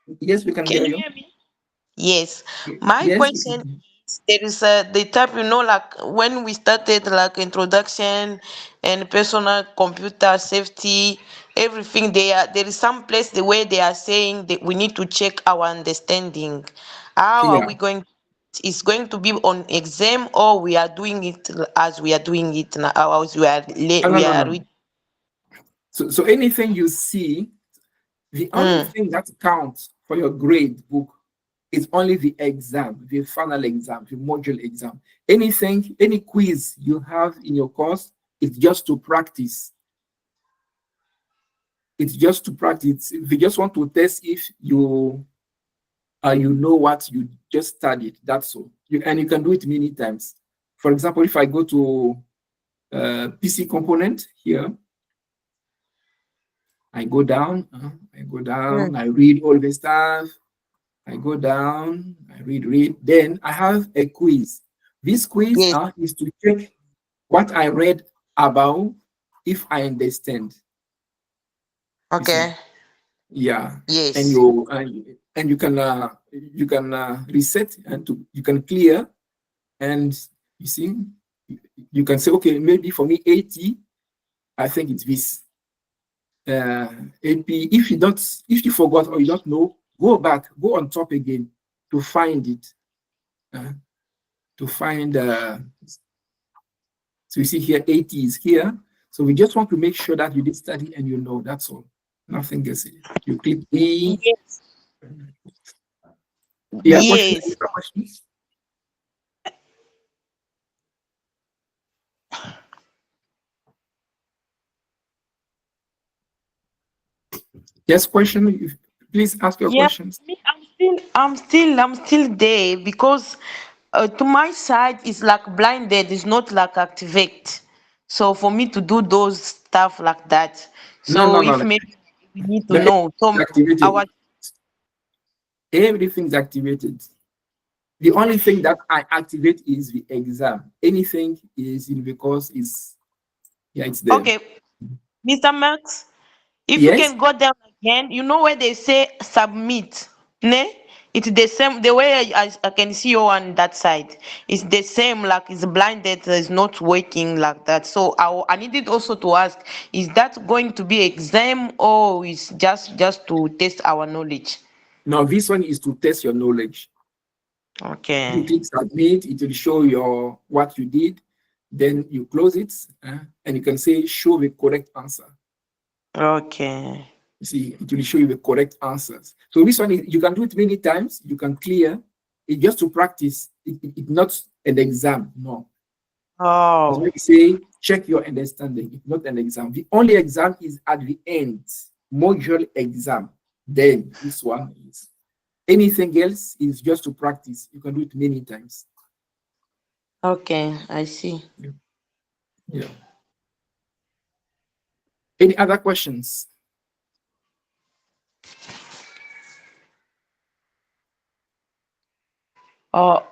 me? Yes, we can Can hear you you. hear me? Yes. My Yes. question is, there is the type, like when we started like introduction and personal computer safety, everything there is some place the way they are saying that we need to check our understanding. How are Yeah. we going? It's going to be on exam, or we are doing it as we are doing it now, or as we are No. reading. So anything you see, the only thing that counts for your grade book is only the exam, the final exam, the module exam. Anything, any quiz you have in your course, it's just to practice. It's just to practice. They just want to test if you know what you just studied. That's all. And you can do it many times. For example, if I go to PC component here, I go down, I read all the stuff. I go down, I read. Then I have a quiz. This quiz is to check what I read about, if I understand. Okay. Yeah. Yes. And you can reset and you can clear, and you see, you can say, okay, maybe for me 80, I think it's this. AP. If you forgot or you don't know, go back, go on top again to find it. So you see here, 80 is here. So we just want to make sure that you did study and you know. That's all. Nothing else. You click E. Yes. Yeah. Yes. Questions? Yes, question. Please ask your questions. Me, I'm still there because to my side it's like blinded, it's not like activate. So for me to do those stuff like that, so if No. maybe we need to know, so Activated. our Everything's activated. The only thing that I activate is the exam. Anything is in the course is, it's there. okay, Mr. Max, if you Yes. can go down again, you know where they say submit, ne? It's the same, the way I can see you on that side. It's the same, like it's blinded, it's not working like that. So I needed also to ask, is that going to be exam or is just to test our knowledge? Now this one is to test your knowledge. Okay. You click submit, it will show what you did. Then you close it, and you can say show the correct answer. Okay. You see, it will show you the correct answers. So this one, you can do it many times. You can clear it just to practice. It's not an exam, no. Oh. That's why we say check your understanding. It's not an exam. The only exam is at the end, module exam. Then this one is. Anything else is just to practice. You can do it many times. Okay, I see. Yeah. Any other questions? Oh,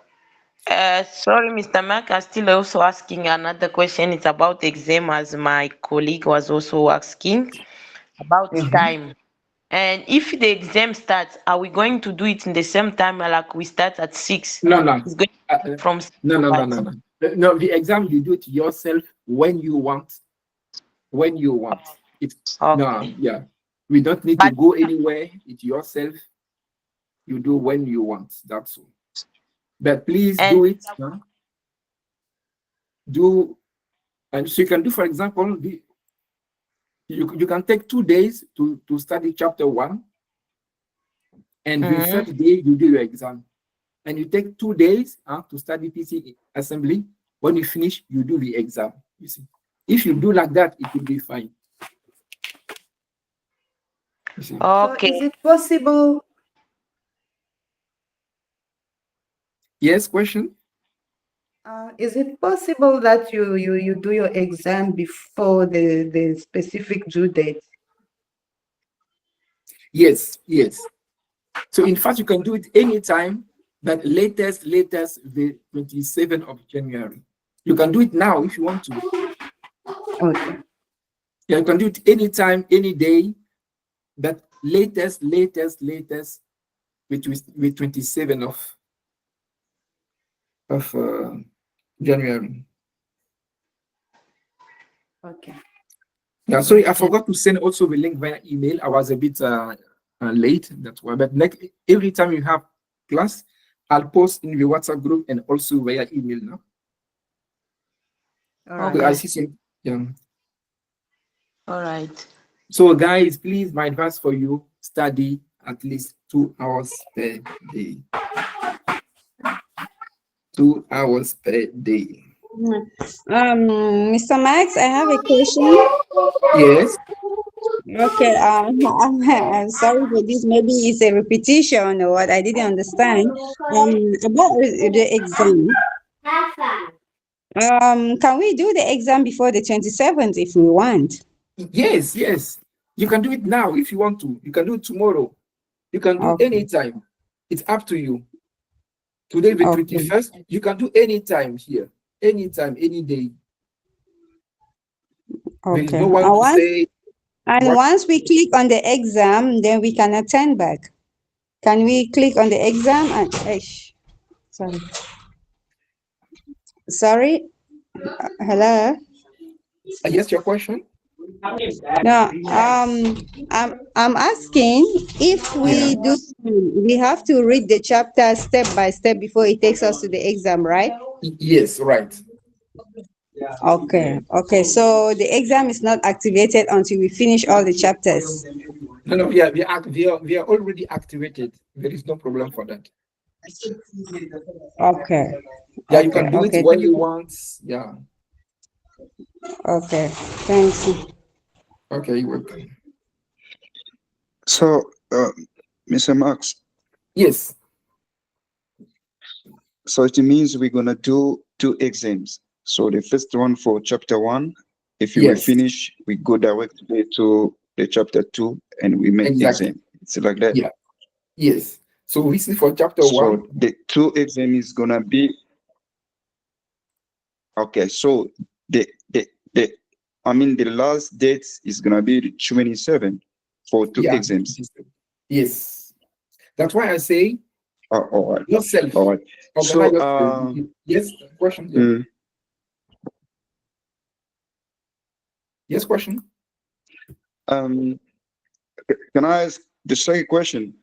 sorry, Mr. Mark. I'm still also asking another question. It's about exam, as my colleague was also asking about time. And if the exam starts, are we going to do it in the same time like we start at 6? No. It's going to be from 6 No. to 5. No, the exam you do it yourself when you want. When you want. It's no, yeah. We don't need to go anywhere. It's yourself. You do when you want. That's all. But please do it. And so you can do, for example, you can take 2 days to study chapter 1, and the third day you do your exam. And you take 2 days to study PC assembly. When you finish, you do the exam. You see, if you do like that, it will be fine. So Okay. is it possible? Yes, question? Is it possible that you do your exam before the specific due date? Yes, yes. So in fact, you can do it anytime, but latest the 27th of January. You can do it now if you want to. Okay. Yeah, you can do it anytime, any day, but latest with 27th of January. Okay. Yeah, sorry, I forgot to send also the link via email. I was a bit late, that's why. But next, every time you have class, I'll post in the WhatsApp group and also via email now. All Okay, right. I see some. Yeah. All right. So, guys, please, my advice for you: study at least 2 hours per day. 2 hours per day. Mr. Max, I have a question. Yes. Okay, I'm sorry for this. Maybe it's a repetition or what I didn't understand. About the exam. Can we do the exam before the 27th if we want? Yes, yes. You can do it now if you want to. You can do it tomorrow. You can do Okay. anytime. It's up to you. Today, the Okay. 21st, you can do anytime here. Anytime, any day. There is Okay. no one to say. And what- once we click on the exam, then we can attend back. Can we click on the exam and sorry. Sorry. Hello. Yes, your question? No, I'm asking if we Yeah. we have to read the chapter step by step before it takes us to the exam, right? Yes, right. Okay, okay. So the exam is not activated until we finish all the chapters. No, we are already activated. There is no problem for that. Okay. Yeah, you can do okay. it when you want. Yeah. Okay. Thanks. Okay, you're welcome. So, Mr. Max, Yes. so it means we're gonna do 2 exams. So the first one for chapter 1, if you will Yes. finish, we go directly to the chapter 2 and we make Exactly. exam. It's like that. Yeah. Yes. So this is for chapter So 1. the 2 exam is gonna be okay. So the the last date is gonna be the 27 for 2 Yeah. exams. Yes. That's why I say All right. yourself. All right. Organize So yourself. Yes. Question. Yeah. mm, Yes. Question. can I ask the second question?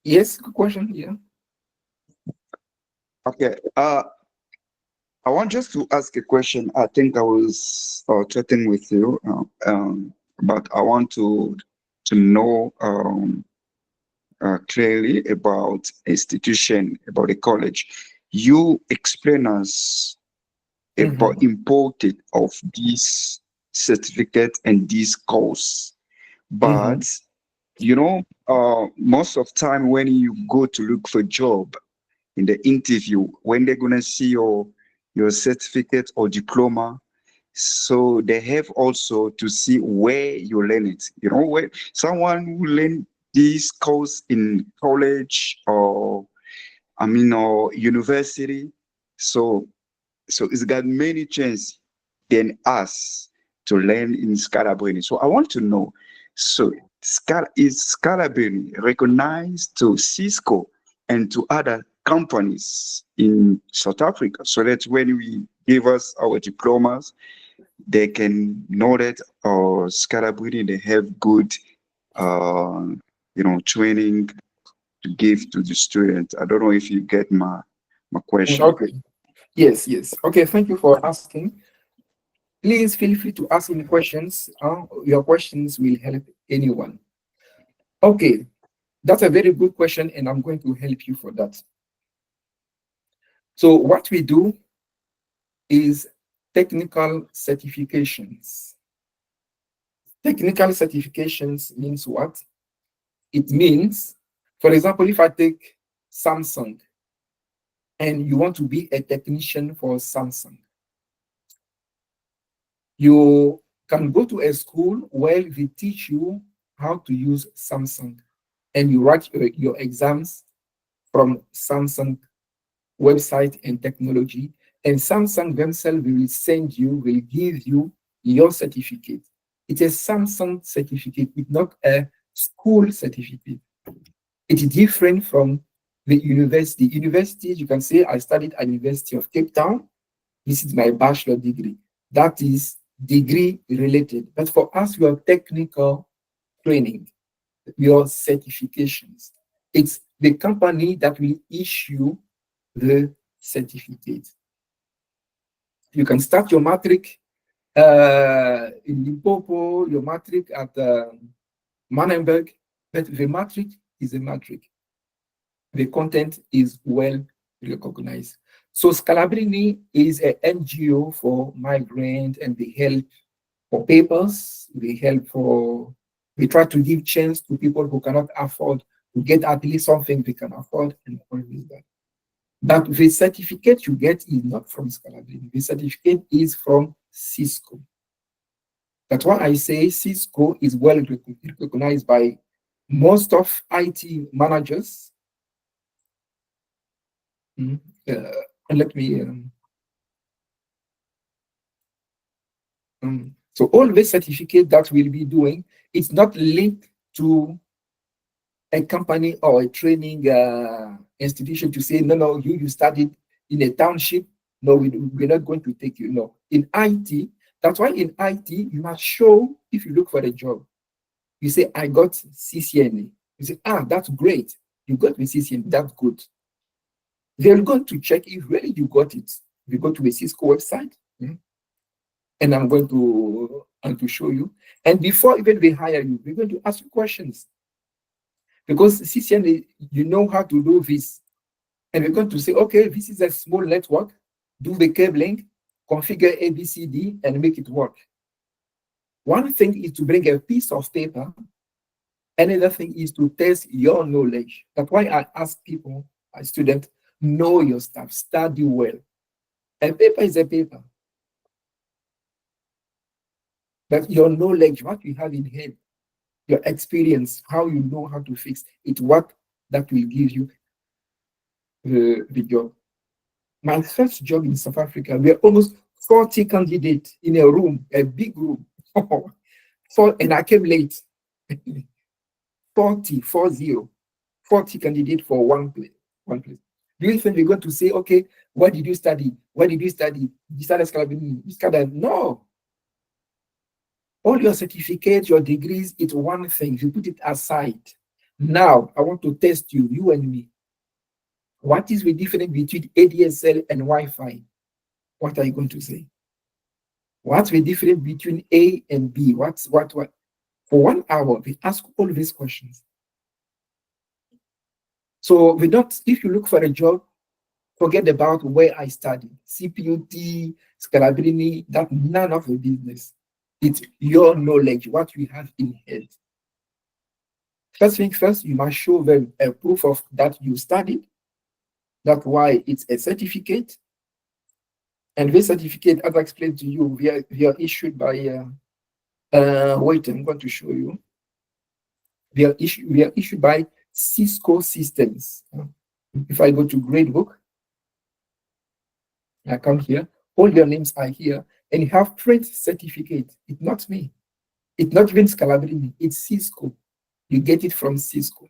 Yes. Good question. Yeah. Okay. I want just to ask a question. I think I was chatting with you, but I want to know clearly about institution, about the college. You explain us about importance of this certificate and this course, but you know, most of time when you go to look for a job in the interview, when they're gonna see your certificate or diploma, so they have also to see where you learn it. You know, where someone who learn this course in college or or university, so it's got many chances than us to learn in Scalabrini. So I want to know, so is Scalabrini recognized to Cisco and to other companies in South Africa, so that when we give us our diplomas, they can know that Scalabrini, they have good training to give to the student. I don't know if you get my question. Okay. Yes. Yes. Okay. Thank you for asking. Please feel free to ask any questions. Your questions will help anyone. Okay. That's a very good question, and I'm going to help you for that. So what we do is technical certifications. Technical certifications means what? It means, for example, if I take Samsung and you want to be a technician for Samsung. You can go to a school where they teach you how to use Samsung, and you write your exams from Samsung website and technology, and Samsung themselves will give you your certificate. It's a Samsung certificate, it's not a school certificate. It's different from the university. Universities, you can say, I studied at University of Cape Town. This is my bachelor degree. That is degree related. But for us, your technical training, your certifications, it's the company that will issue the certificate. You can start your matric in Limpopo, your matric at Manenberg, but the matric is a matric. The content is well recognized. So Scalabrini is an NGO for migrants, and they help for papers, they try to give chance to people who cannot afford to get at least something they can afford, and all this that. But the certificate you get is not from Scalabrini. The certificate is from Cisco. That's why I say Cisco is well recognized by most of IT managers. And let me. So all the certificate that we'll be doing, it's not linked to a company or a training institution to say, no, you studied in a township. No, we're not going to take you. No, in IT, that's why in IT, you must show, if you look for a job, you say, I got CCNA. You say, that's great. You got the CCNA, that's good. They're going to check if really you got it. You go to a Cisco website, and I'm going to show you. And before even they hire you, we're going to ask you questions. Because CCNA, you know how to do this. And we're going to say, okay, this is a small network, do the cabling, configure ABCD, and make it work. One thing is to bring a piece of paper. Another thing is to test your knowledge. That's why I ask people, a student, know your stuff, study well. A paper is a paper. But your knowledge, what you have in head, your experience, how you know how to fix, it's what that will give you the job. My first job in South Africa, we were almost 40 candidates in a room, a big room. And I came late. 40 candidates for one place. Do you think we're going to say, okay, what did you study? What did you study? You studied Scalabrini, you studied? No. All your certificates, your degrees, it's one thing. You put it aside. Now, I want to test you, you and me. What is the difference between ADSL and Wi-Fi? What are you going to say? What's the difference between A and B? What? For 1 hour, we ask all these questions. So we don't, if you look for a job, forget about where I studied. CPUT, Scalabrini, that's none of the business. It's your knowledge, what you have in head. First thing first, you must show them a proof of that you studied. That's why it's a certificate. And this certificate, as I explained to you, we are issued by, wait, I'm going to show you. We are issued by Cisco Systems. If I go to Gradebook, I come here, all your names are here, and you have print certificate. It's not me. It's not even Scalabrini, it's Cisco. You get it from Cisco.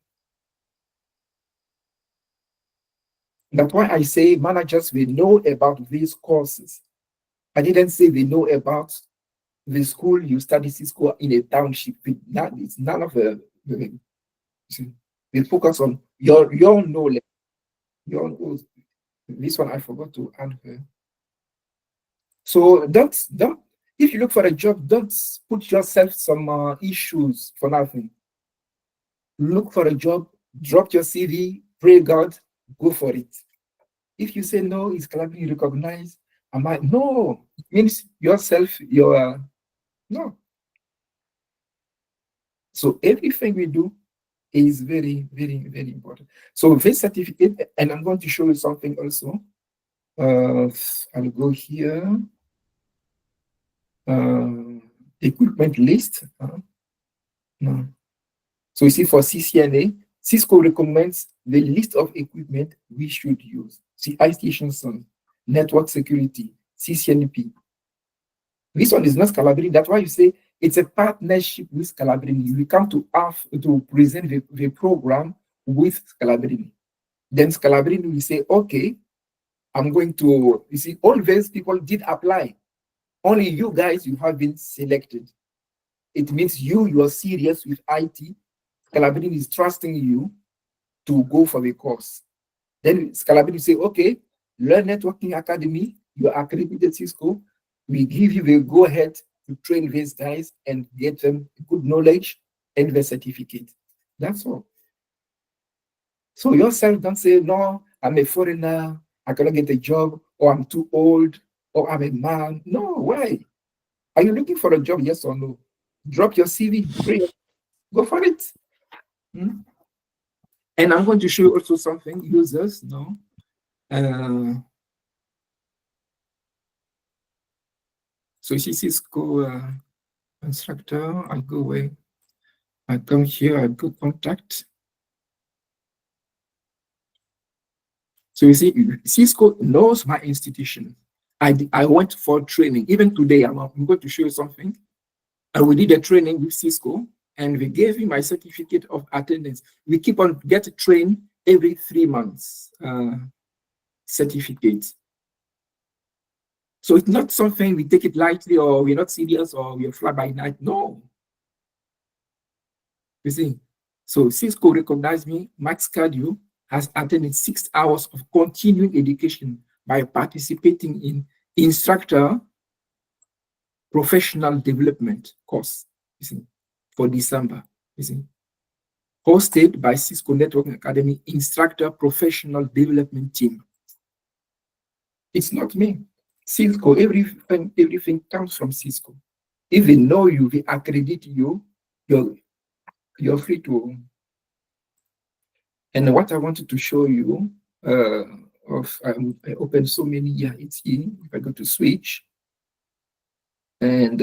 That's why I say managers will know about these courses. I didn't say they know about the school you study Cisco in a township. It's none of the they focus on your knowledge. This one I forgot to add here. So don't if you look for a job, don't put yourself some issues for nothing. Look for a job, drop your CV, pray God, go for it. If you say no, it's Scalabrini recognized. No, it means yourself, no. So everything we do, is very, very, very important. So this certificate, and I'm going to show you something also. I'll go here. Equipment list. No. So you see for CCNA, Cisco recommends the list of equipment we should use. See, iStation, network security, CCNP. This one is not Scalabrini. That's why you say it's a partnership with Scalabrini. We come to present the program with Scalabrini. Then Scalabrini will say, okay, I'm going to, you see, all these people did apply. Only you guys, you have been selected. It means you are serious with IT. Scalabrini is trusting you to go for the course. Then Scalabrini say, okay, Learn Networking Academy, you are accredited Cisco. We give you the go-ahead to train these guys and get them good knowledge and the certificate. That's all. So yourself don't say, no, I'm a foreigner, I cannot get a job, or I'm too old, or I'm a man. No, why? Are you looking for a job, yes or no? Drop your CV, bring it. Go for it. And I'm going to show you also something, users, no? So you see Cisco instructor, I'll go away. I come here, I go contact. So you see, Cisco knows my institution. I went for training. Even today, I'm going to show you something. And we did a training with Cisco, and they gave me my certificate of attendance. We keep on getting trained every 3 months, certificates. So it's not something we take it lightly, or we're not serious, or we're fly by night. No. You see, so Cisco recognized me. Max Cardio has attended 6 hours of continuing education by participating in instructor professional development course, you see, for December, you see, hosted by Cisco Networking Academy Instructor Professional Development Team. It's not me. Cisco, everything comes from Cisco. If they know you, they accredit you, you're free to. And what I wanted to show you, I opened so many, yeah, it's here. If I go to switch. And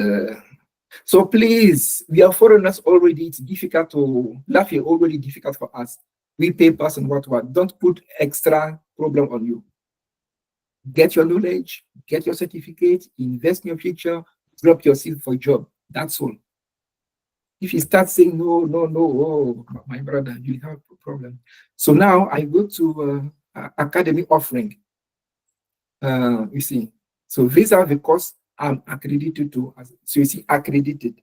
so please, we are foreigners already. It's difficult to laugh here, already difficult for us. We pay person what. Don't put extra problem on you. Get your knowledge, get your certificate, invest in your future, drop yourself for a job. That's all. If you start saying no, oh, my brother, you have a problem. So now I go to academy offering. You see, so these are the courses I'm accredited to. So you see, accredited.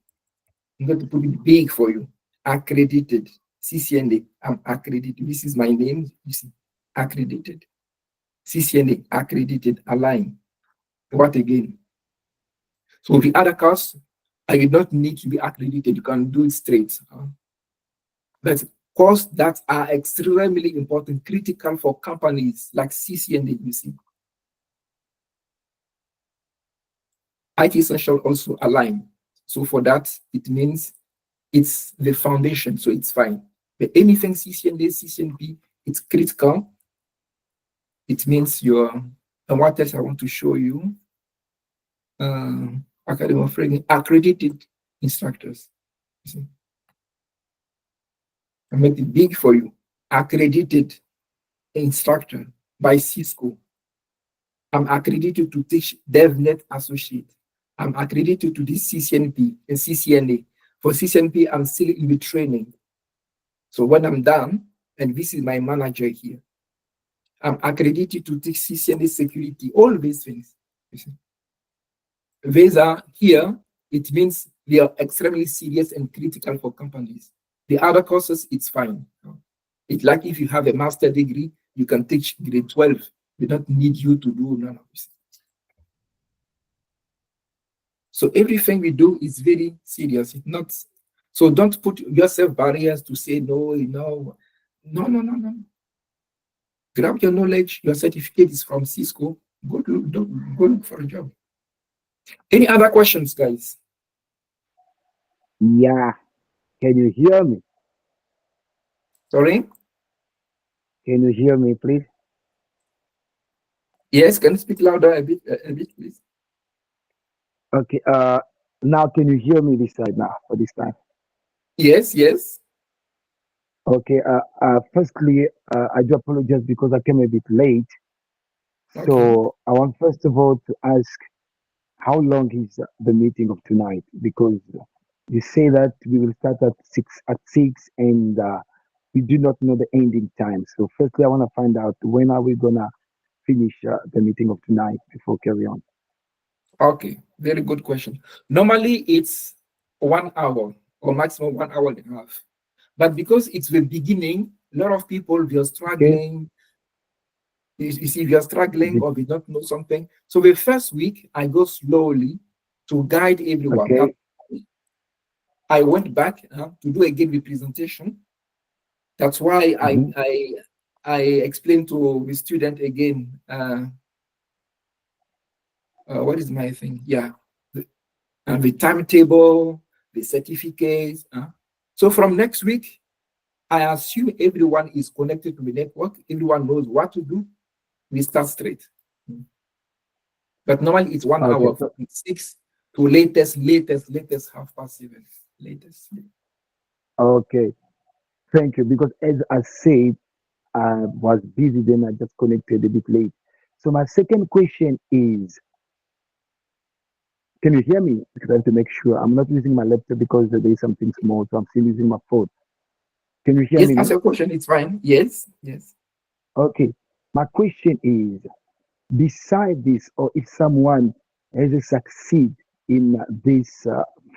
I'm going to put it big for you. Accredited. CCNA, I'm accredited. This is my name. You see, accredited. CCNA, accredited, align. What again? So the other course, I do not need to be accredited. You can do it straight. But courses that are extremely important, critical for companies like CCNA, you see. IT Essential also align. So for that, it means it's the foundation, so it's fine. But anything CCNA, CCNP, it's critical. It means you're, and what else I want to show you? Academy offering accredited instructors. You see? I make it big for you. Accredited instructor by Cisco. I'm accredited to teach DevNet Associate. I'm accredited to this CCNP and CCNA. For CCNP, I'm still in the training. So when I'm done, and this is my manager here, I'm accredited to teach CCNA security, all these things. You see? These are here, it means they are extremely serious and critical for companies. The other courses, it's fine. It's like if you have a master's degree, you can teach grade 12. They don't need you to do none of this. So everything we do is very serious. It's not, so don't put yourself barriers to say no, no. Grab your knowledge, your certificate is from Cisco, go look for a job. Any other questions, guys? Yeah. Can you hear me? Sorry? Can you hear me, please? Yes, can you speak louder a bit, please? Okay. Now can you hear me this side now for this time? Yes, yes. Okay. Firstly, I do apologize because I came a bit late. Okay. So I want first of all to ask, how long is the meeting of tonight? Because you say that we will start at six, and we do not know the ending time. So firstly, I want to find out, when are we gonna finish the meeting of tonight before carry on? Okay, very good question. Normally it's 1 hour or maximum 1 hour and a half. But because it's the beginning, a lot of people, we are struggling. You see, we are struggling or we don't know something. So the first week, I go slowly to guide everyone. Okay. I went back to do again the presentation. That's why I explained to the student again. What is my thing? Yeah, the timetable, the certificates. So from next week, I assume everyone is connected to the network. Everyone knows what to do. We start straight. But normally it's 1 hour from 6 to latest 7:30. Latest. Okay. Thank you. Because as I said, I was busy, then I just connected a bit late. So my second question is, can you hear me? Because I have to make sure I'm not using my laptop because there is something small, so I'm still using my phone. Can you hear Yes, me? ask your question. It's fine. Yes, yes. Okay. My question is, beside this, or if someone has succeed in this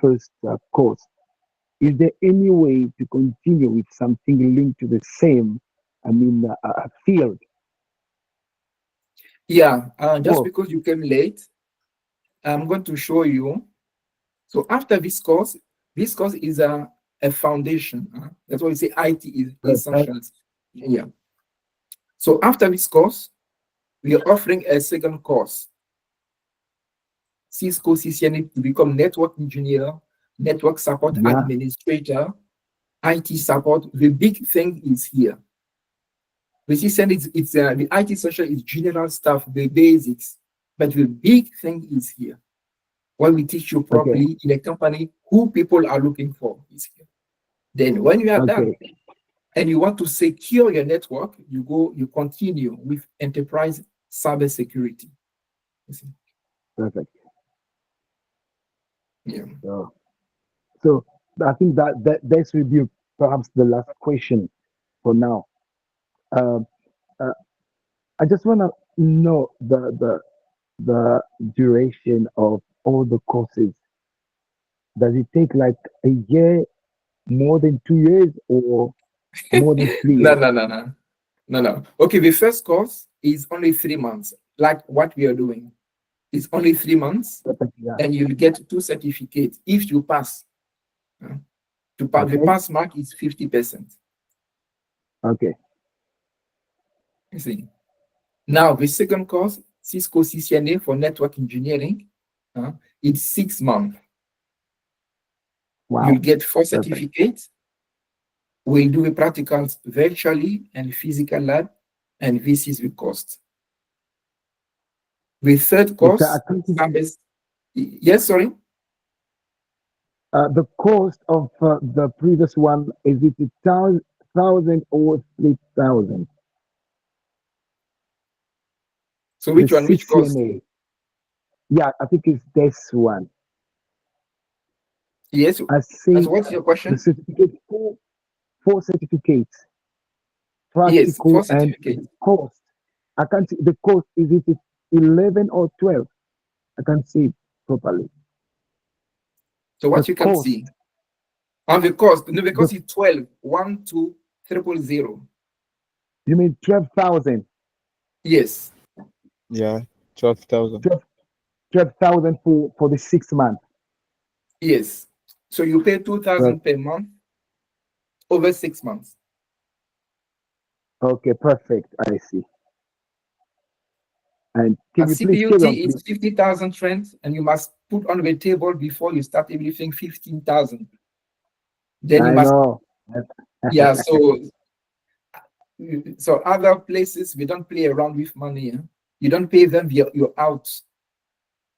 first course, is there any way to continue with something linked to the same, field? Yeah, just Well, because you came late, I'm going to show you. So after this course is a foundation. That's why we say IT is essentials. Yeah. So after this course, we are offering a second course. Cisco CCNA to become network engineer, network support administrator, IT support. The big thing is here. The CCNA it's the IT essential is general stuff, the basics, but the big thing is here. When we teach you properly in a company, who people are looking for is here. Then when you are done and you want to secure your network, you continue with enterprise cybersecurity. Perfect. Yeah. So I think that will be perhaps the last question for now. I just want to know the duration of all the courses. Does it take like a year, more than 2 years, or more than 3 years? No. Okay, the first course is only 3 months, like what we are doing. It's only 3 months, and you'll get 2 certificates if you pass. The pass mark is 50%. Okay. You see. Now the second course, Cisco CCNA for network engineering, it's 6 months. Wow. You'll get 4 certificates. We'll do the practicals virtually and physical lab, and this is the cost. The third course, yes, sorry. The cost of the previous one, is it 1,000 or 3,000? So which one? Which course? Yeah, I think it's this one. Yes. I see. So what's your question? The certificate, four certificates. Yes, Practical 4 and certificates. cost. I can't see the cost. Is it 11 or 12? I can't see it properly. So what you can see on the cost, no, the cost is 12, 1,2,000. You mean 12,000? Yes. Yeah, 12,000. 12,000 for the 6 months. Yes. So you pay 2,000 per month over 6 months. Okay, perfect. I see. And can you please CPUT is 50,000 trends, and you must put on the table before you start everything 15,000. Then you must. know. Yeah. So So other places, we don't play around with money. You don't pay them, you're out.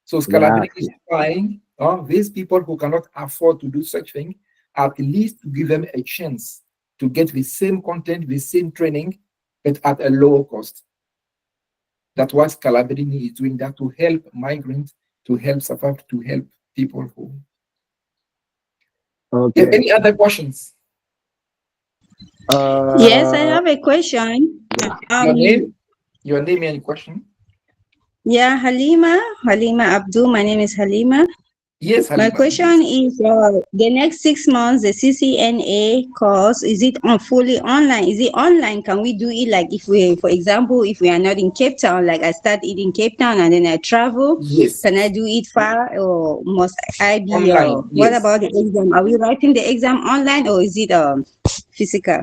So scalability is fine. These people who cannot afford to do such thing, at least to give them a chance to get the same content, the same training, but at a lower cost. That's what scalability is doing, that to help migrants, to help South Africa, to help people who. Okay. Any other questions? Yes, I have a question. Your name and question? Yeah, Halima Abdul. My name is Halima. Yes, My Halima. question is, the next 6 months, the CCNA course, is it fully online? Is it online? Can we do it like if we, for example, if we are not in Cape Town, like I start it in Cape Town and then I travel, yes. Can I do it far or must I be, Online, what yes. about the exam? Are we writing the exam online or is it physical?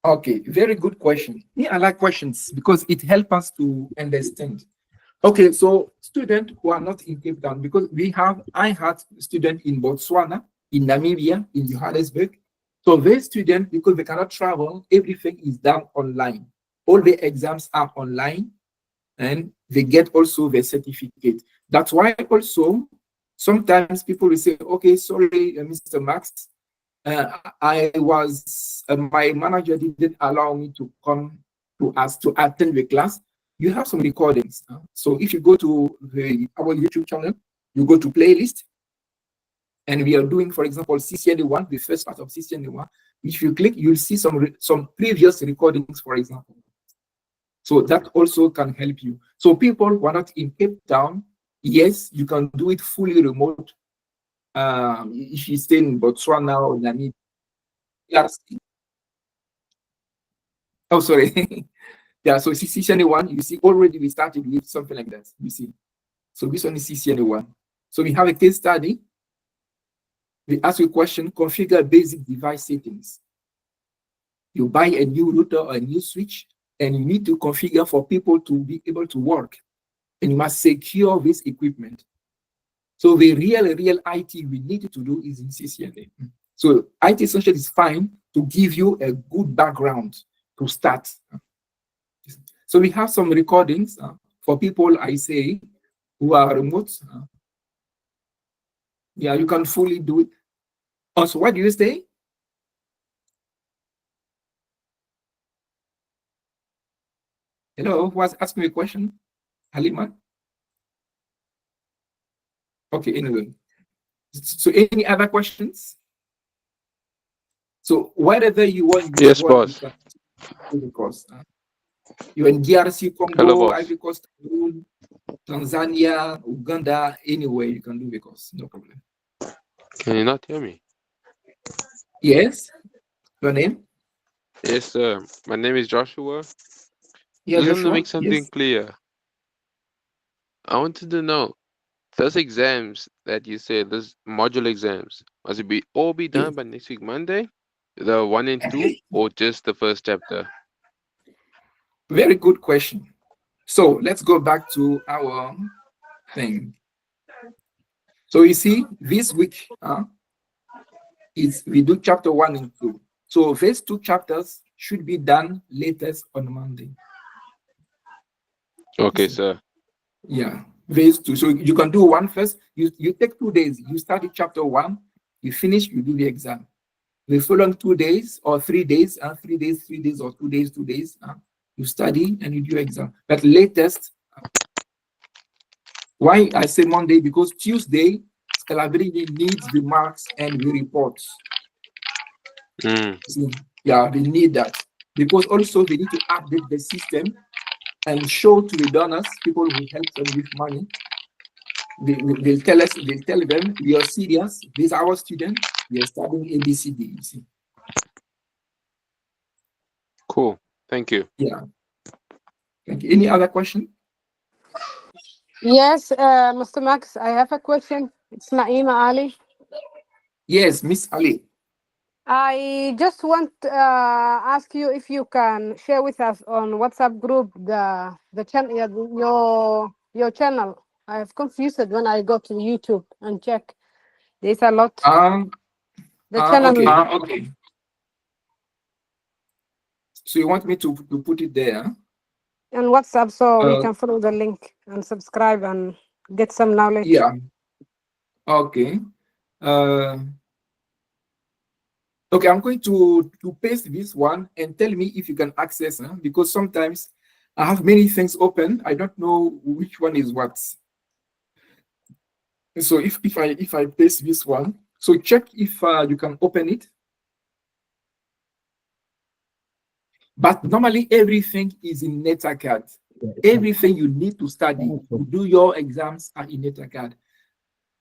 Okay, very good question. Yeah, I like questions because it helps us to understand. Okay, so students who are not in Cape Town, because I had students in Botswana, in Namibia, in Johannesburg. So these students, because they cannot travel, everything is done online. All the exams are online and they get also the certificate. That's why also sometimes people will say, okay, sorry, Mr. Max, I was, my manager didn't allow me to come to us to attend the class. You have some recordings. So if you go to our YouTube channel, you go to playlist, and we are doing, for example, CCNA1, the first part of CCNA1. If you click, you'll see some previous recordings, for example. So that also can help you. So people who are not in Cape Town, yes, you can do it fully remote. If you stay in Botswana or Namibia. Yes. Oh, sorry. Yeah, so CCNA1, you see, already we started with something like that, you see. So this one is CCNA1. So we have a case study. We ask you a question, configure basic device settings. You buy a new router or a new switch, and you need to configure for people to be able to work. And you must secure this equipment. So the real IT we need to do is in CCNA. So IT Essentials is fine to give you a good background to start. So we have some recordings for people, I say, who are remote. Yeah, you can fully do it. Also, what do you say? Hello, who was asking me a question? Halima? Okay, anyway. So any other questions? So whatever you want, Yes, boss. Because you're in DRC, Hello, Congo, boss. Ivory Coast, Tanzania, Uganda, anywhere you can do the course, no problem. Can you not hear me? Yes, your name? Yes, sir. My name is Joshua. Yeah, Just want to Joshua, make something yes. clear. I wanted to know, those exams that you said, those module exams, must it all be done by next week Monday? The 1 and 2, or just the first chapter? Very good question. So let's go back to our thing. So you see, this week we do chapter 1 and 2. So these 2 chapters should be done latest on Monday. Okay, sir. Yeah, these 2. So you can do one first. You take 2 days. You study chapter 1. You finish. You do the exam. The following 2 days or 3 days, 3 days, 3 days, or 2 days, 2 days. You study and you do exam. But latest. Why I say Monday? Because Tuesday, scalability needs the marks and the reports. Yeah, they need that. Because also they need to update the system and show to the donors, people who help them with money. They'll tell them, we are serious, these are our students, we are studying ABCD, you see. Cool. Thank you. Yeah. Thank you. Any other question? Yes, Mr. Max, I have a question. It's Naima Ali. Yes, Miss Ali. I just want to ask you if you can share with us on WhatsApp group the channel, your channel. I have confused when I go to YouTube and check. There's a lot. The channel. Okay. So you want me to put it there? And WhatsApp, so we Uh, can follow the link and subscribe and get some knowledge. Yeah. Okay. Okay, I'm going to paste this one and tell me if you can access, because sometimes I have many things open. I don't know which one is what. So if I paste this one, so check if you can open it. But normally everything is in NetAcad. Everything you need to study, to do your exams are in NetAcad.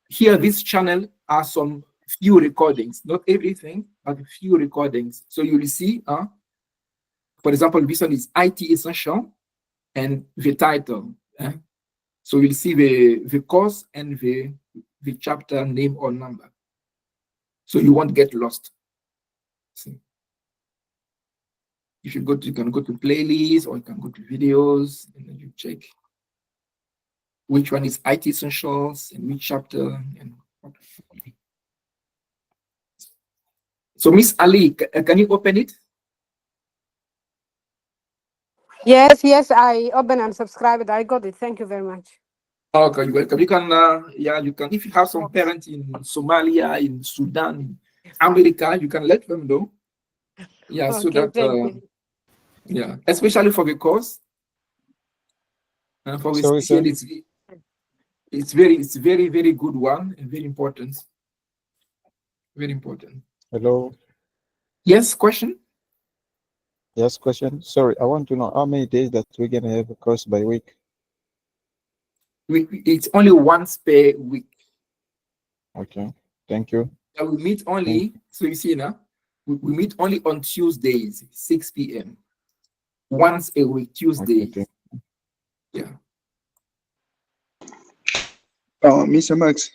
Here, this channel are some few recordings, not everything, but a few recordings. So you will see, for example, this one is IT Essential and the title. So you'll see the course and the chapter name or number. So you won't get lost. See. If you can go to playlists, or you can go to videos, and then you check which one is IT Essentials and which chapter. And so Miss Ali, can you open it? Yes, I open and subscribe it. I got it. Thank you very much. Okay, you're welcome. You can, you can, if you have some parents in Somalia, in Sudan, in America, you can let them know. Yeah, so Okay, that, thank you. yeah, especially for the course. And for the Sorry, sir. CCN, it's very, very good one and very important. Very important. Hello. Yes, question? Yes, question. Sorry, I want to know how many days that we're gonna have a course by week. It's only once per week. Okay, thank you. We meet only, so you see now, we meet only on Tuesdays, 6 p.m. Once a week, Tuesdays. Okay, yeah. Mr. Max.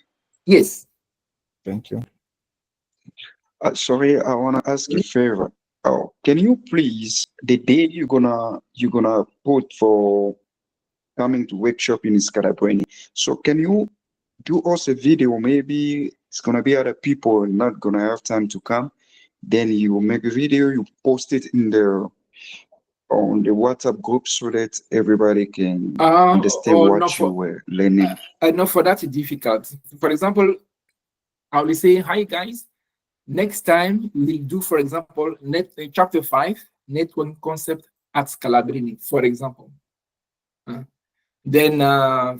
Yes. Thank you. Sorry, I wanna ask you a favor. Can you please, the day you're gonna put for coming to workshop in Scalabrini, so can you do us a video? Maybe it's gonna be other people not gonna have time to come. Then you make a video, you post it in on the WhatsApp group so that everybody can understand what no, you were learning. I know for that it's difficult. For example, I will say, hi guys, next time we'll do, for example, chapter 5, network concept at Scalabrini, for example. Then yeah,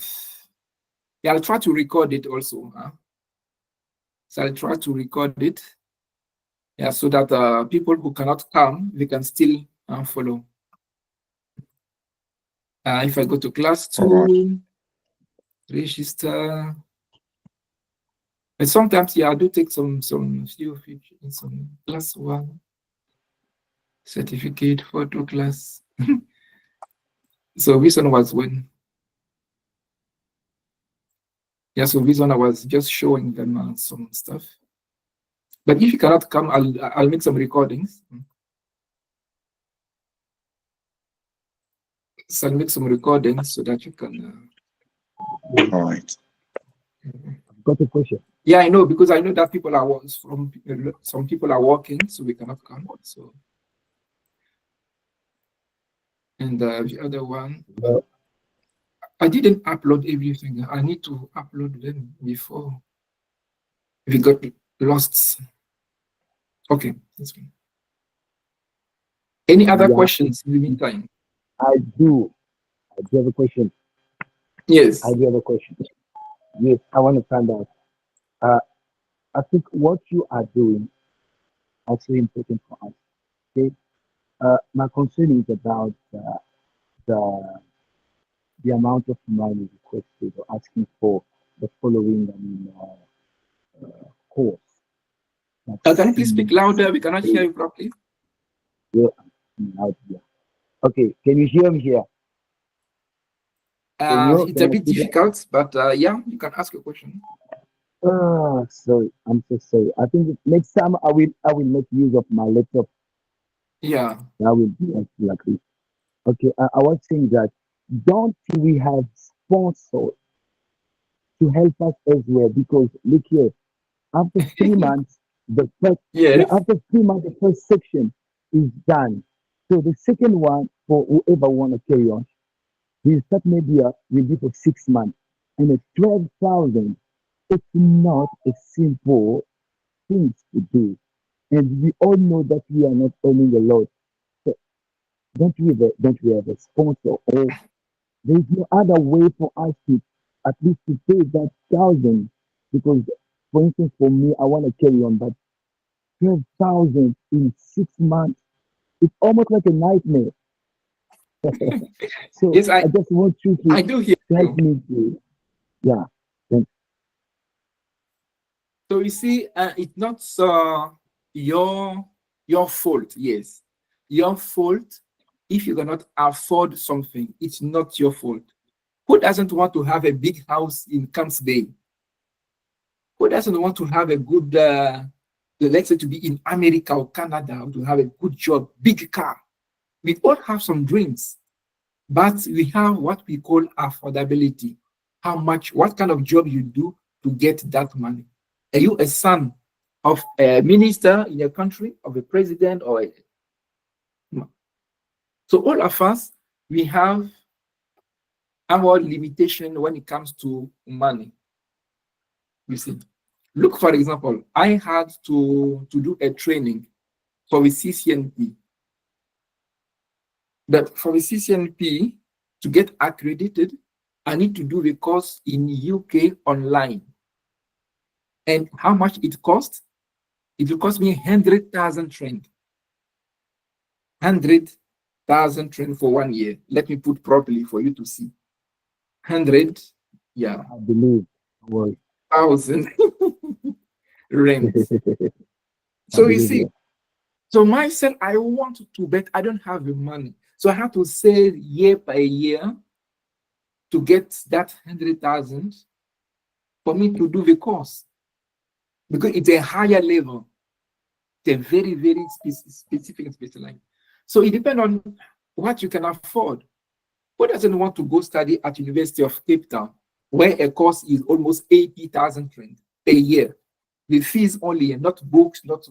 I'll try to record it also. So I'll try to record it, yeah, so that people who cannot come, they can still follow. If I go to class 2, register. And sometimes, yeah, I do take some few features, some class 1 certificate photo class. So this one was when, yeah, so this one I was just showing them some stuff. But if you cannot come, I'll make some recordings. So I'll make some recordings so that you can. All right. Got a question. Yeah, I know, because I know that people are some people are working, so we cannot come. So, and the other one, I didn't upload everything. I need to upload them before we got lost. Okay, that's good. Any other questions in the meantime? I do have a question. Yes. I do have a question. Yes, I want to find out. I think what you are doing is also important for us. Okay. My concern is about the amount of money requested or asking for the following course. Can you please speak louder? We cannot hear you properly. Yeah, loud, yeah. Okay, can you hear me here? It's a bit difficult, but yeah, you can ask a question. Sorry, I'm so sorry. I think next time I will make use of my laptop. Yeah. That will be like this. Okay, I was saying that don't we have sponsors to help us as well? Because look here, after 3 months, the first Yes. after 3 months, the first section is done. So the second one, for whoever want to carry on, we start maybe will be for 6 months. And it's 12,000. It's not a simple thing to do. And we all know that we are not earning a lot. So don't we have a sponsor, or there is no other way for us to at least to pay that 1,000? Because for instance, for me, I want to carry on, but 12,000 in 6 months, it's almost like a nightmare. So Yes, I just want you I do hear to help you. me to, yeah. Thanks. So you see, it's not your fault. Yes, your fault. If you cannot afford something, it's not your fault. Who doesn't want to have a big house in Camps Bay? Who doesn't want to have a good, let's say, to be in America or Canada, or to have a good job, big car? We all have some dreams, but we have what we call affordability. How much, what kind of job you do to get that money? Are you a son of a minister in your country, of a president, or a... No. So all of us, we have our limitation when it comes to money. You see, look, for example, I had to do a training for the CCNP. But for the CCNP, to get accredited, I need to do the course in UK online. And how much it cost? It will cost me 100,000 rand. 100,000 rand for 1 year. Let me put properly for you to see. 100, yeah. I believe. Well, 1,000 rand. I So you believe see, you. so myself, I want to bet I don't have the money. So I have to save year by year to get that 100,000 for me to do the course. Because it's a higher level. It's a very, very specific and specialized. So it depends on what you can afford. Who doesn't want to go study at University of Cape Town, where a course is almost 80,000 rand a year? The fees only, not books, not...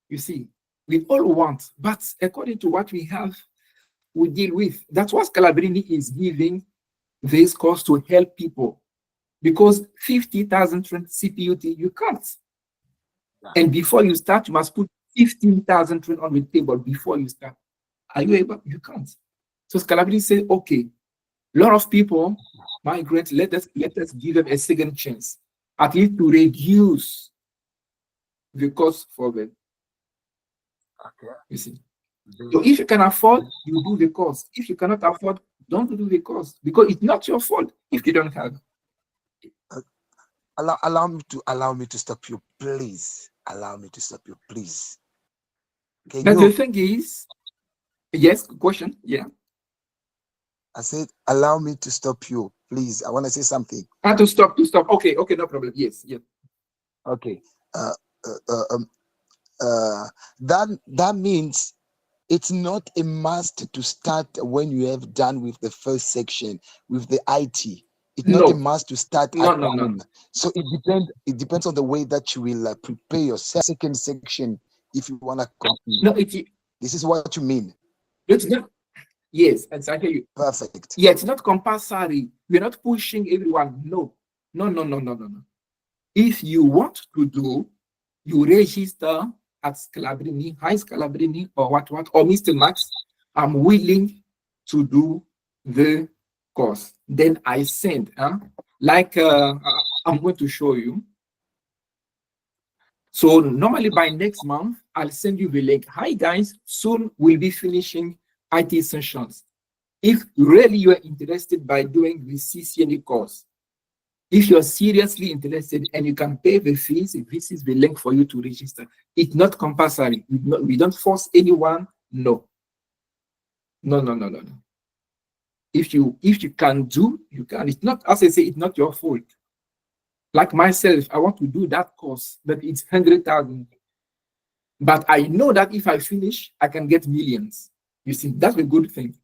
You see, we all want, but according to what we have, we deal with. That's what Scalabrini is giving this course to help people. Because 50,000 CPUT, you can't. And before you start, you must put 15,000 on the table before you start. Are you able? You can't. So Scalabrini said, okay, a lot of people migrate, let us give them a second chance, at least to reduce the cost for them. Okay. You see. So if you can afford, you do the course. If you cannot afford, don't do the course, because it's not your fault if you don't have. Allow me to stop you, please. Allow me to stop you, please. Can But you? the thing is, yes, question, yeah. I said, allow me to stop you, please. I want to say something. To stop. Okay, no problem. Yes, yeah. Okay. That means it's not a must to start when you have done with the first section with the IT. It's not a must to start at home. So it depends on the way that you will prepare your second section if you want to continue. No, this is what you mean. It's not. Yes, exactly. You. Perfect. Yeah, it's not compulsory. We're not pushing everyone. No. If you want to do, you register at Scalabrini, High Scalabrini, or what, or Mr. Max. I'm willing to do the course. Then I send, like I'm going to show you. So normally by next month, I'll send you the link. Hi guys, soon we'll be finishing IT Essentials. If really you are interested by doing the CCNA course, if you're seriously interested and you can pay the fees, this is the link for you to register. It's not compulsory. We don't force anyone. No. If you can do, you can. It's not, as I say, it's not your fault. Like myself, I want to do that course, but it's 100,000. But I know that if I finish, I can get millions. You see, that's a good thing.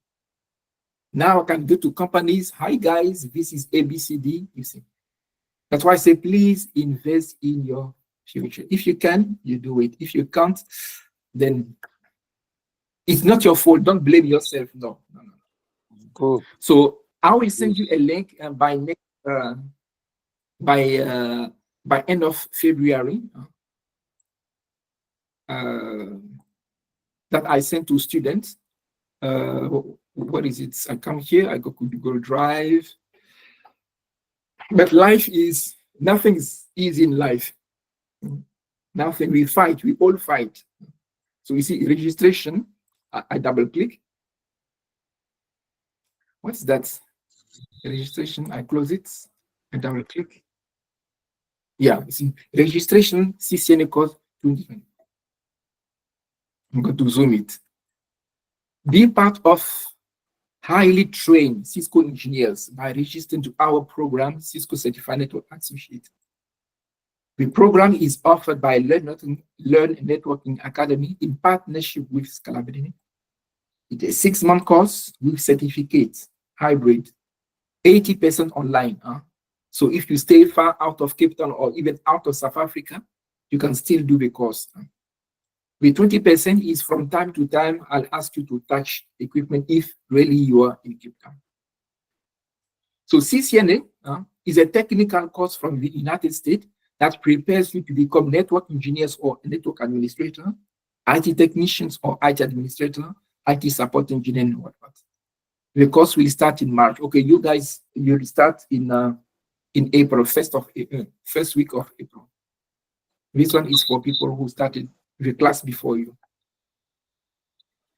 Now I can go to companies. Hi guys, this is ABCD. You see, that's why I say please invest in your future. If you can, you do it. If you can't, then It's not your fault. Don't blame yourself. No. Good. So I will send you a link by next by end of February that I sent to students. What is it? I come here, I go to Google Drive. But life is, nothing is easy in life. Nothing, we fight, we all fight. So you see registration, I double click. What's that? Registration, I close it, I double click. Yeah, you see registration, CCNA course 2020. I'm going to zoom it. Be part of highly trained Cisco engineers by registering to our program, Cisco Certified Network Associate. The program is offered by Learn Networking Academy in partnership with Scalability. It's a 6-month course with certificates, hybrid, 80% online. So if you stay far out of Cape Town or even out of South Africa, you can still do the course. The 20% is from time to time, I'll ask you to touch equipment if really you are in Cape Town. So CCNA is a technical course from the United States that prepares you to become network engineers or network administrator, IT technicians or IT administrator, IT support engineer, and whatnot. The course will start in March. Okay, you guys, you'll start in April, first week of April. This one is for people who started the class before you.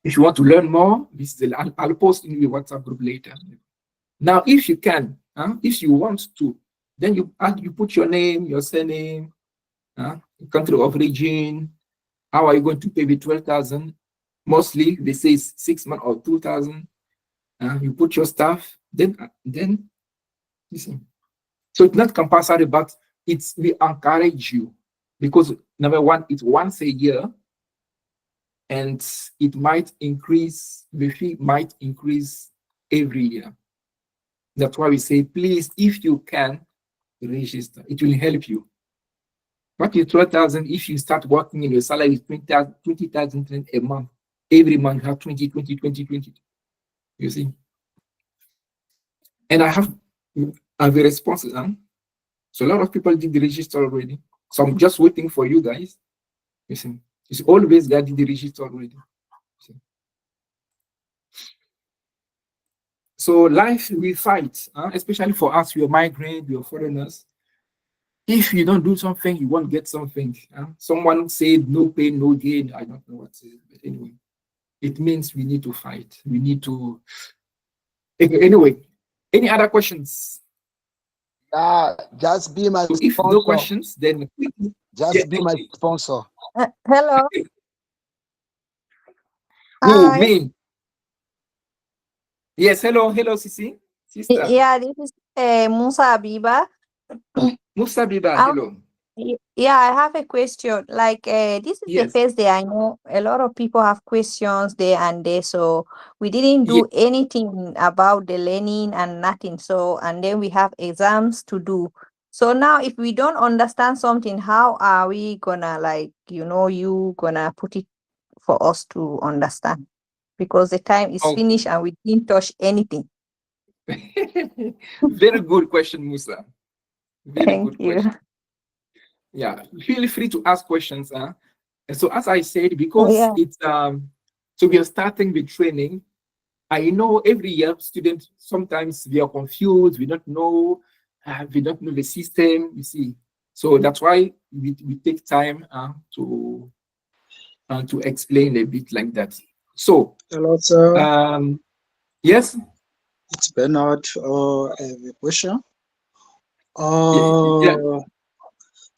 If you want to learn more, this is I'll post in the WhatsApp group later. Now, if you can, if you want to, then you put your name, your surname, country of origin. How are you going to pay the 12,000? Mostly they say 6 months or 2,000. You put your stuff, then listen. So it's not compulsory, but we encourage you because number one, it's once a year, and it might increase. The fee might increase every year. That's why we say, please, if you can, register. It will help you. What is 12,000 if you start working in your salary is 20,000 a month? Every month you have 20. You see? And I have the responses. So a lot of people did the register already. So I'm just waiting for you guys. You see? It's always that did the register already. So life we fight, especially for us, we are migrant, we are foreigners. If you don't do something, you won't get something. Someone said no pain, no gain. I don't know what it is, but anyway, it means we need to fight. We need to. Anyway, any other questions? Just be my so if sponsor. No questions, then just be my sponsor. Hello. Who, Hi. me? Yes, hello, Sisi. Sister. Yeah, this is Musa Abiba. Musa Biba, Um, hello. Yeah, I have a question. Like, this is the Yes. first day I know a lot of people have questions there and there. So we didn't do anything about the learning and nothing. So, and then we have exams to do. So now if we don't understand something, how are we gonna, like, you gonna put it for us to understand? Because the time is finished and we didn't touch anything. Very good question, Musa. Very Thank good you. question. Yeah, feel free to ask questions. And so as I said, because it's so we are starting the training. I know every year students sometimes they are confused. We don't know the system. You see, so that's why we take time to explain a bit like that. So hello, sir. Yes, it's Bernard. I have a question. Yeah.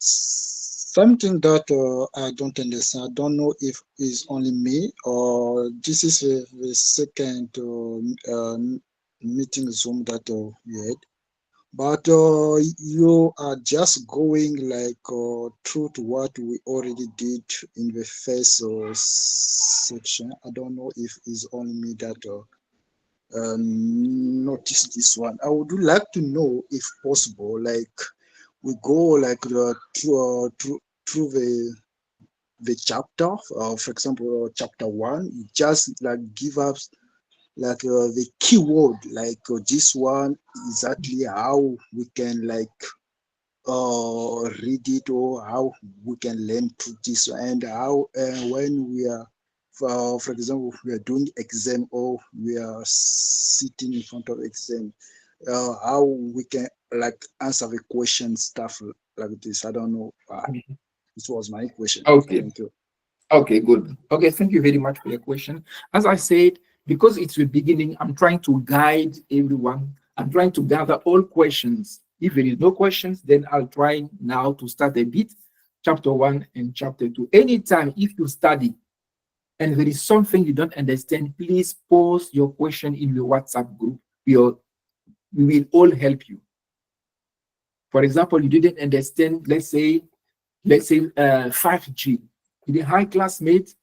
Something that I don't understand. I don't know if it's only me or this is the second meeting Zoom that we had. But you are just going like through to what we already did in the first section. I don't know if it's only me that notice this one. I would like to know if possible, like we go like through the the chapter. For example, chapter 1, you just like give us like the keyword, like this one exactly how we can like read it, or how we can learn to this, and how when we are for example, if we are doing exam or we are sitting in front of exam, how we can like answer the question, stuff like this. I don't know. This was my question. Okay. Thank you. Okay, good. Okay, thank you very much for your question. As I said, because it's the beginning, I'm trying to guide everyone. I'm trying to gather all questions. If there is no questions, then I'll try now to start a bit, chapter 1 and chapter 2. Anytime if you study and there is something you don't understand, please post your question in the WhatsApp group. We will all help you. For example, you didn't understand, let's say 5G. The high classmate,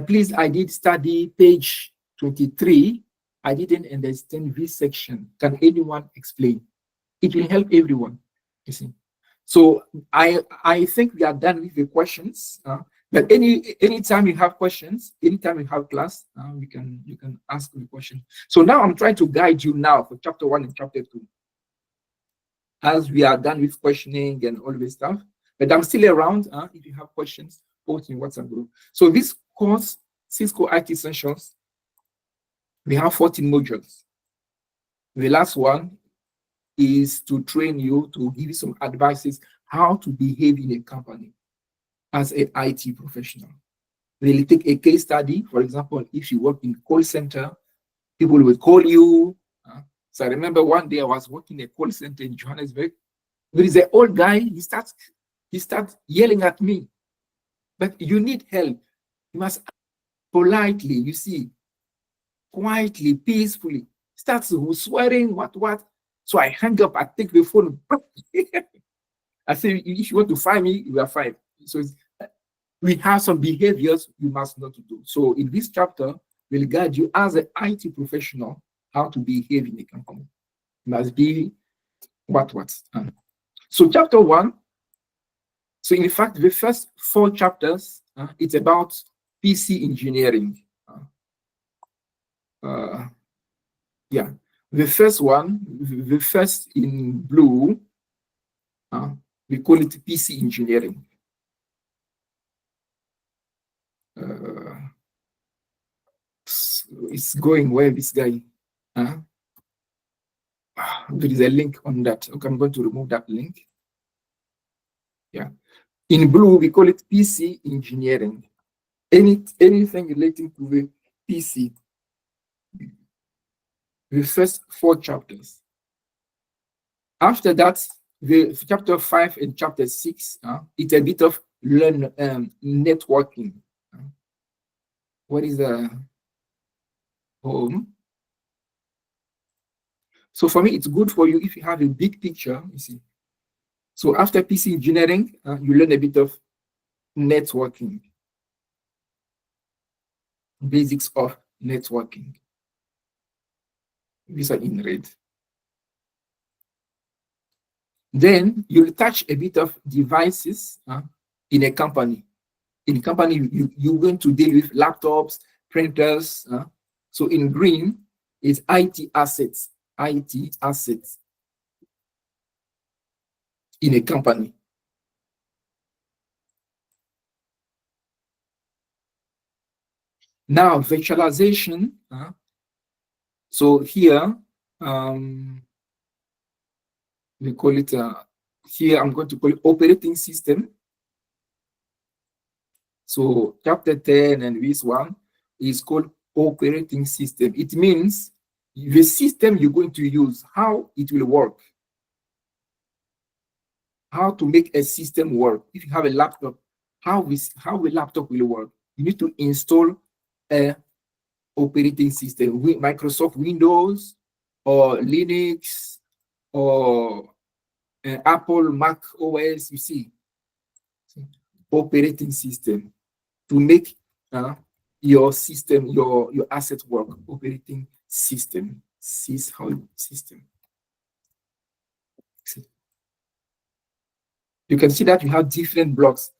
please, I did study page 23. I didn't understand this section. Can anyone explain? It will help everyone, you see. So I think we are done with the questions. But anytime you have questions, anytime you have class, you can ask the question. So now I'm trying to guide you now for chapter 1 and chapter 2. As we are done with questioning and all this stuff, but I'm still around. If you have questions, post in WhatsApp group. So this course, Cisco IT Essentials, we have 14 modules. The last one is to train you, to give you some advices how to behave in a company as an IT professional. We'll take a case study. For example, if you work in call center, people will call you. So I remember one day I was working in a call center in Johannesburg. There is an old guy, he starts yelling at me. But you need help. You must politely, you see, quietly, peacefully, starts swearing, what. So I hang up, I take the phone. I say, if you want to find me, you are fine. So we have some behaviors you must not do. So in this chapter, we'll guide you as an IT professional how to behave in the company. It must be what. So chapter 1. So in fact, the first 4 chapters, it's about PC engineering. Yeah, the first one, the first in blue, we call it PC engineering. It's going well, this guy. There is a link on that. Okay, I'm going to remove that link. Yeah. In blue, we call it PC engineering. Anything relating to the PC. The first 4 chapters. After that, the chapter 5 and chapter 6, it's a bit of networking. What is the home? So for me, it's good for you if you have a big picture, you see. So after PC engineering, you learn a bit of networking. Basics of networking. These are in red. Then you'll touch a bit of devices in a company. In a company, you're going to deal with laptops, printers. So in green is IT assets. IT assets in a company. Now virtualization. So here we call it here I'm going to call it operating system. So chapter 10 and this one is called operating system. It means the system you're going to use, how it will work, how to make a system work. If you have a laptop, how a laptop will work. You need to install a operating system, Microsoft Windows or Linux or Apple Mac OS. You see, operating system to make your system, your asset work. Operating system, system. See. You can see that you have different blocks.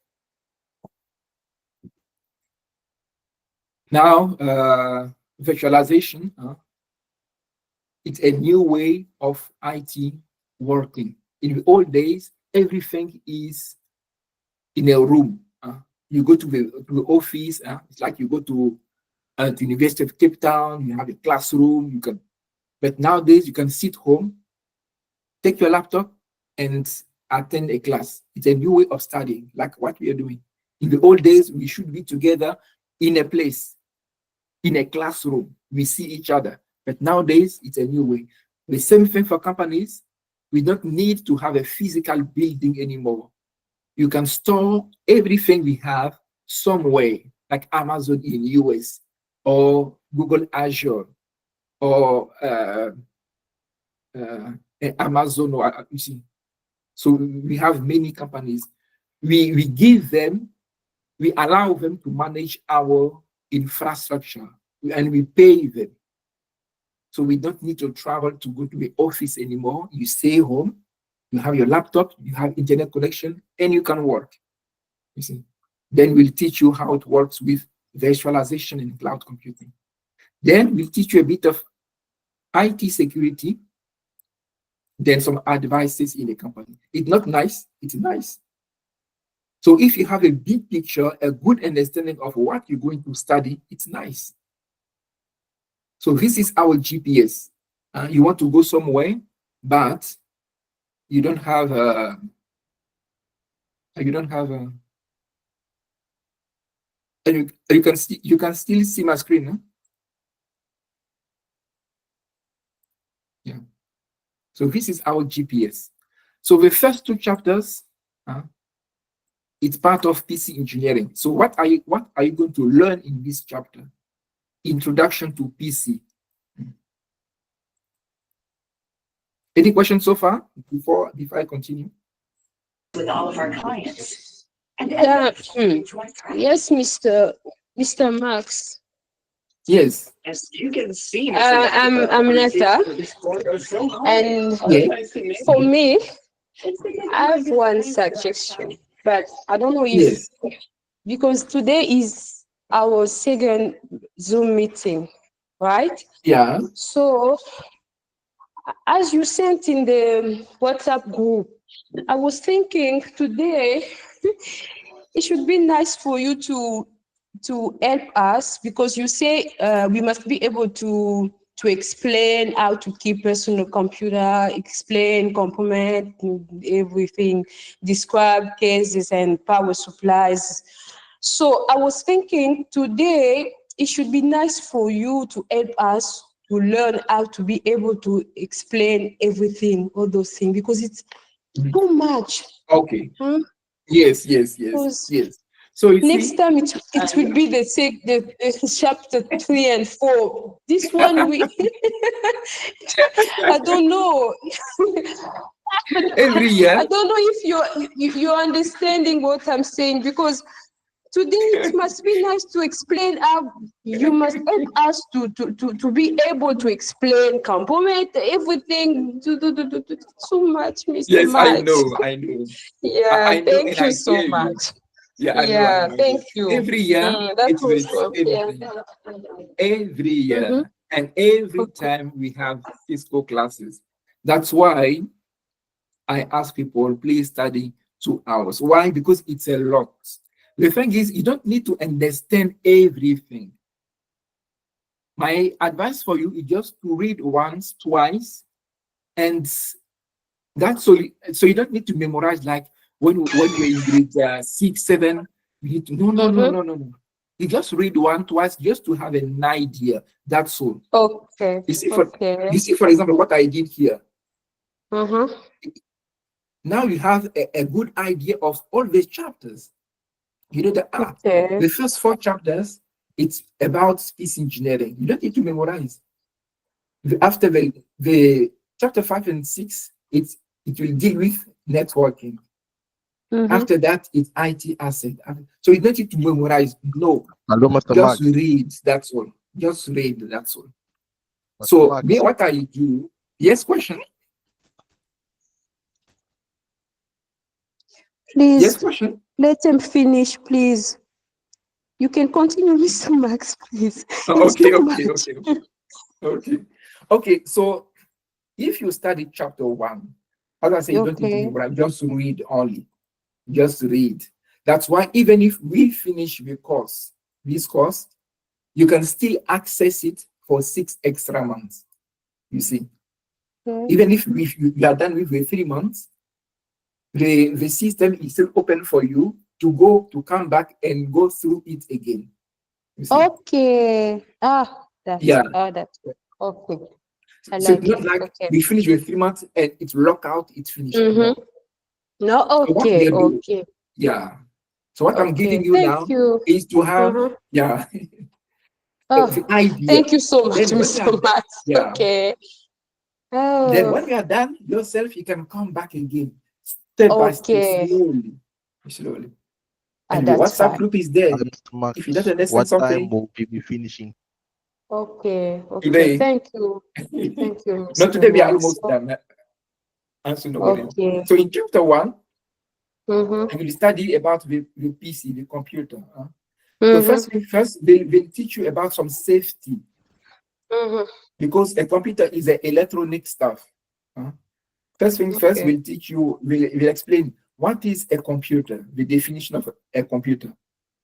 Now, virtualization, it's a new way of IT working. In the old days, everything is in a room. You go to the office, it's like you go to the University of Cape Town, you have a classroom, you can, but nowadays you can sit home, take your laptop and attend a class. It's a new way of studying, like what we are doing. In the old days, we should be together in a place, in a classroom. We see each other. But nowadays, it's a new way. The same thing for companies. We don't need to have a physical building anymore. You can store everything we have somewhere, like Amazon in US, or Google Azure, or Amazon, or you see. So we have many companies. We give them, we allow them to manage our infrastructure, and we pay them. So we don't need to travel to go to the office anymore. You stay home, you have your laptop, you have internet connection, and you can work. You see. Then we'll teach you how it works with virtualization and cloud computing. Then we'll teach you a bit of IT security, then some advices in a company. It's not nice, it's nice. So if you have a big picture, a good understanding of what you're going to study, it's nice. So this is our GPS. You want to go somewhere, but you don't have a, and you can still see my screen, huh? Yeah. So this is our GPS. So the first two chapters, it's part of PC engineering. So what are you going to learn in this chapter? Introduction to PC. Any questions so far before I continue? With all of our clients. Yes, Mr. Max. Yes. As you can see, I'm Netta, and for me, I have one suggestion, but I don't know if, because today is our second Zoom meeting, right? Yeah. So, as you sent in the WhatsApp group, I was thinking today it should be nice for you to help us, because you say we must be able to explain how to keep personal computer, explain component, everything, describe cases and power supplies. So I was thinking today it should be nice for you to help us to learn how to be able to explain everything, all those things, because it's too much. Okay. Yes. So you next see, time it will be the chapter 3 and 4. This one we I don't know. Every year. I don't know if you're understanding what I'm saying, because today it must be nice to explain how you must help us to be able to explain component, everything, so much, Mr. Yes, Max. I know. Yeah, I know, thank and you I so hear you. much. Yeah, I know. Thank you. Every year, That it's was the same yeah. thing. Every year, and every time we have physical classes. That's why I ask people, please study 2 hours. Why? Because it's a lot. The thing is, you don't need to understand everything. My advice for you is just to read once, twice, and that's so you don't need to memorize like when you're in grade 6, 7. You need to no. You just read one, twice, just to have an idea. That's all. Okay. You see, for example, what I did here. Now you have a good idea of all these chapters. You know that the first 4 chapters, it's about PC engineering. You don't need to memorize. After the chapter 5 and 6, it will deal with networking. After that, it's IT asset. So you don't need to memorize. No. Hello, Mr. Just Max. read. That's all. Just read. That's all. Mr. So Max. me, what I do? Yes, question. Please. Yes, question. Let him finish, please. You can continue, Mr. Max, please. It's Okay, too okay, much. okay, okay. Okay, so if you study chapter 1, as I say, you don't need to Okay. memorize, just read only. Just read. That's why even if we finish this course, you can still access it for 6 extra months. You see, Okay. even if you are done with the 3 months, the system is still open for you to come back and go through it again. You see? Okay. That's Yeah. that's good. Okay. I So like it's not it. like Okay. we finish with 3 months and it's lock out, it's finished. No. Mm-hmm. No, So what okay, they do, okay. yeah. So what I'm Okay. giving you Thank now you. is to have, Mm-hmm. yeah, Oh, the idea. thank you so much, Then when you Mr. are, Max. yeah, Okay. then Oh, when you are done yourself, you can come back again, step by step, okay. slowly. Ah, And the that's WhatsApp fine. group is there. Mr. Max, If you don't understand what time something will we be finishing? Okay, okay. today, Thank you. Thank you, not Mr. today, we are Max. almost done. Answer nobody. Okay. So in chapter 1, Mm-hmm. I will study about the PC, the computer. So Mm-hmm. first they'll teach you about some safety, Mm-hmm. because a computer is an electronic stuff. First things first, Okay. we'll explain what is a computer, the definition of a computer.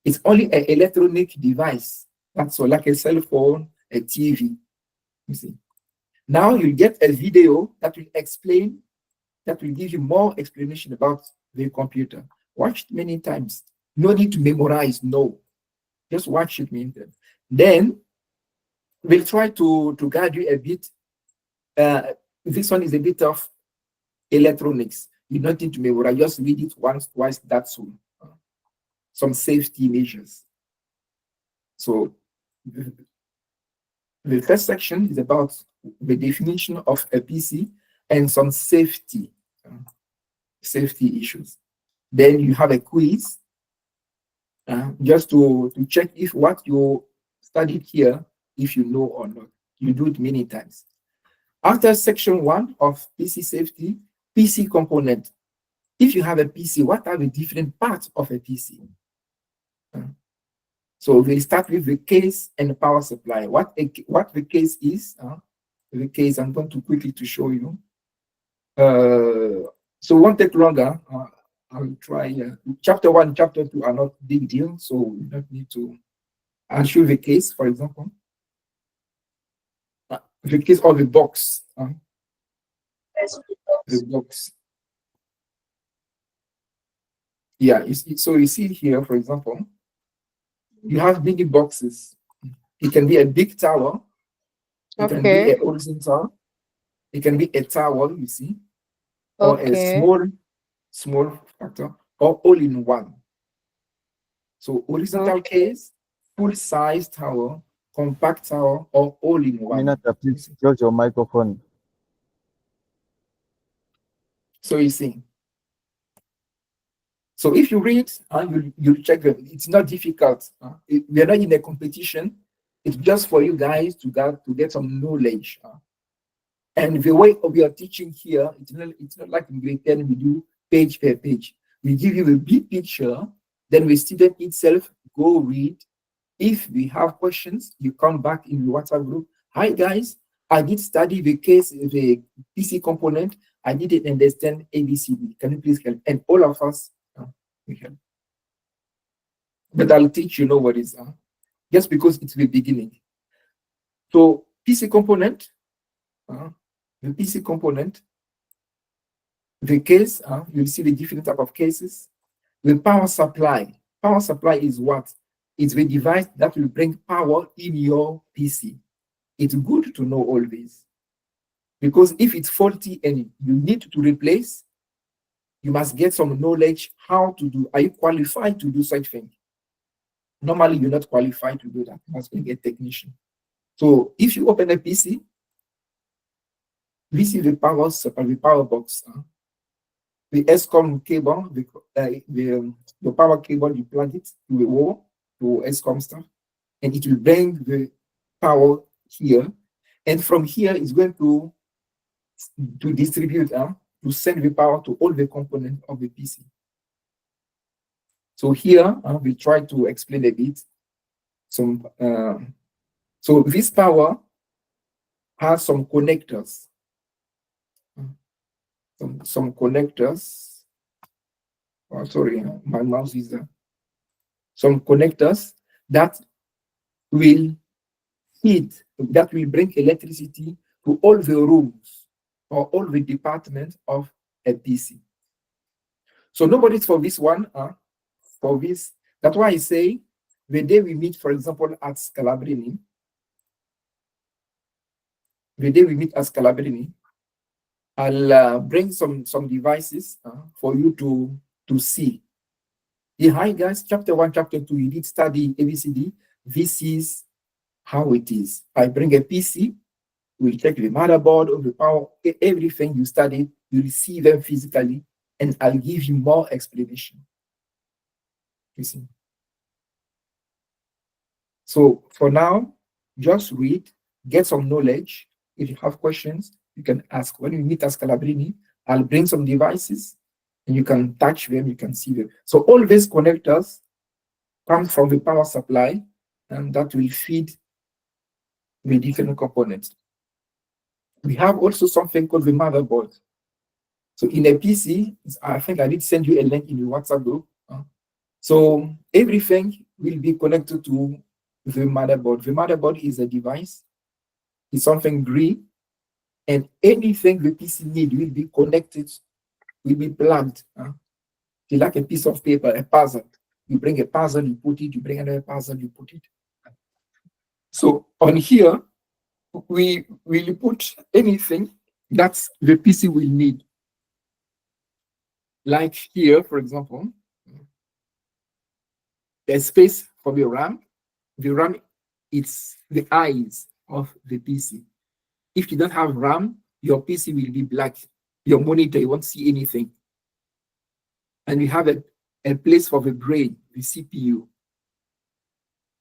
It's only an electronic device. That's all, like a cell phone, a TV. You see. Now you get a video that will give you more explanation about the computer. Watch it many times. No need to memorize, no. Just watch it many times. Then we'll try to guide you a bit. This one is a bit of electronics. You don't need to memorize, just read it once, twice, that's all. Some safety measures. So the first section is about the definition of a PC and some safety issues. Then you have a quiz, just to check if what you studied here, if you know or not. You do it many times. After section 1 of PC safety, PC component. If you have a PC, what are the different parts of a PC? So we start with the case and the power supply. What the case is, the case I'm going to quickly to show you. So it won't take longer. I'll try. Chapter 1, chapter 2 are not big deal, so we don't need to. I'll show the case, for example. The case of the box. The box. Yeah, so you see here, for example, you have many boxes. It can be a big tower. It can be a horizontal. It can be a tower, you see, or a small factor, or all in one. So horizontal case, full size tower, compact tower, or all in one. Aminata, please close your microphone. So you see. So if you read, you check them. It's not difficult. We are not in a competition. It's just for you guys to get some knowledge. And the way we are teaching here, it's not like in grade 10 we do page per page. We give you a big picture, then the student itself go read. If we have questions, you come back in the WhatsApp group. Hi guys, I did study the case, the PC component. I didn't understand ABCD. Can you please help? And all of us, we help. But I'll teach you know what is just because it's the beginning. So PC component, the PC component, the case, you'll see the different type of cases. The power supply. Power supply is what? It's the device that will bring power in your PC. It's good to know all this. Because if it's faulty and you need to replace, you must get some knowledge how to do. Are you qualified to do such thing? Normally, you're not qualified to do that. You must be a technician. So if you open a PC, this is the power supply, the power box. The ESCOM cable, the power cable, you plug it to the wall, to ESCOM stuff, and it will bring the power here. And from here, it's going to distribute, to send the power to all the components of the PC. So here, we try to explain a bit. So this power has some connectors. Some connectors. Oh, sorry, my mouse is there. Some connectors that will bring electricity to all the rooms or all the departments of a PC. So nobody's for this one, for this. That's why I say the day we meet, for example, at Scalabrini, I'll bring some devices for you to see. Yeah, hi guys, chapter 1, chapter 2, you did study ABCD. This is how it is. I bring a PC, we'll check the motherboard or the power, everything you studied, you'll see them physically, and I'll give you more explanation. You see. So for now, just read, get some knowledge. If you have questions, you can ask. When we meet at Scalabrini, I'll bring some devices and you can touch them, you can see them. So all these connectors come from the power supply and that will feed the different components. We have also something called the motherboard. So in a PC, I think I did send you a link in the WhatsApp group. So everything will be connected to the motherboard. The motherboard is a device, it's something green, and anything the PC need will be connected, will be plugged. It's like a piece of paper, a puzzle. You bring a puzzle, you put it, you bring another puzzle, you put it. So on here, we will put anything that the PC will need. Like here, for example, there's space for the RAM. The RAM, it's the eyes of the PC. If you don't have RAM, your PC will be black. Your monitor, you won't see anything. And we have a place for the brain, the CPU.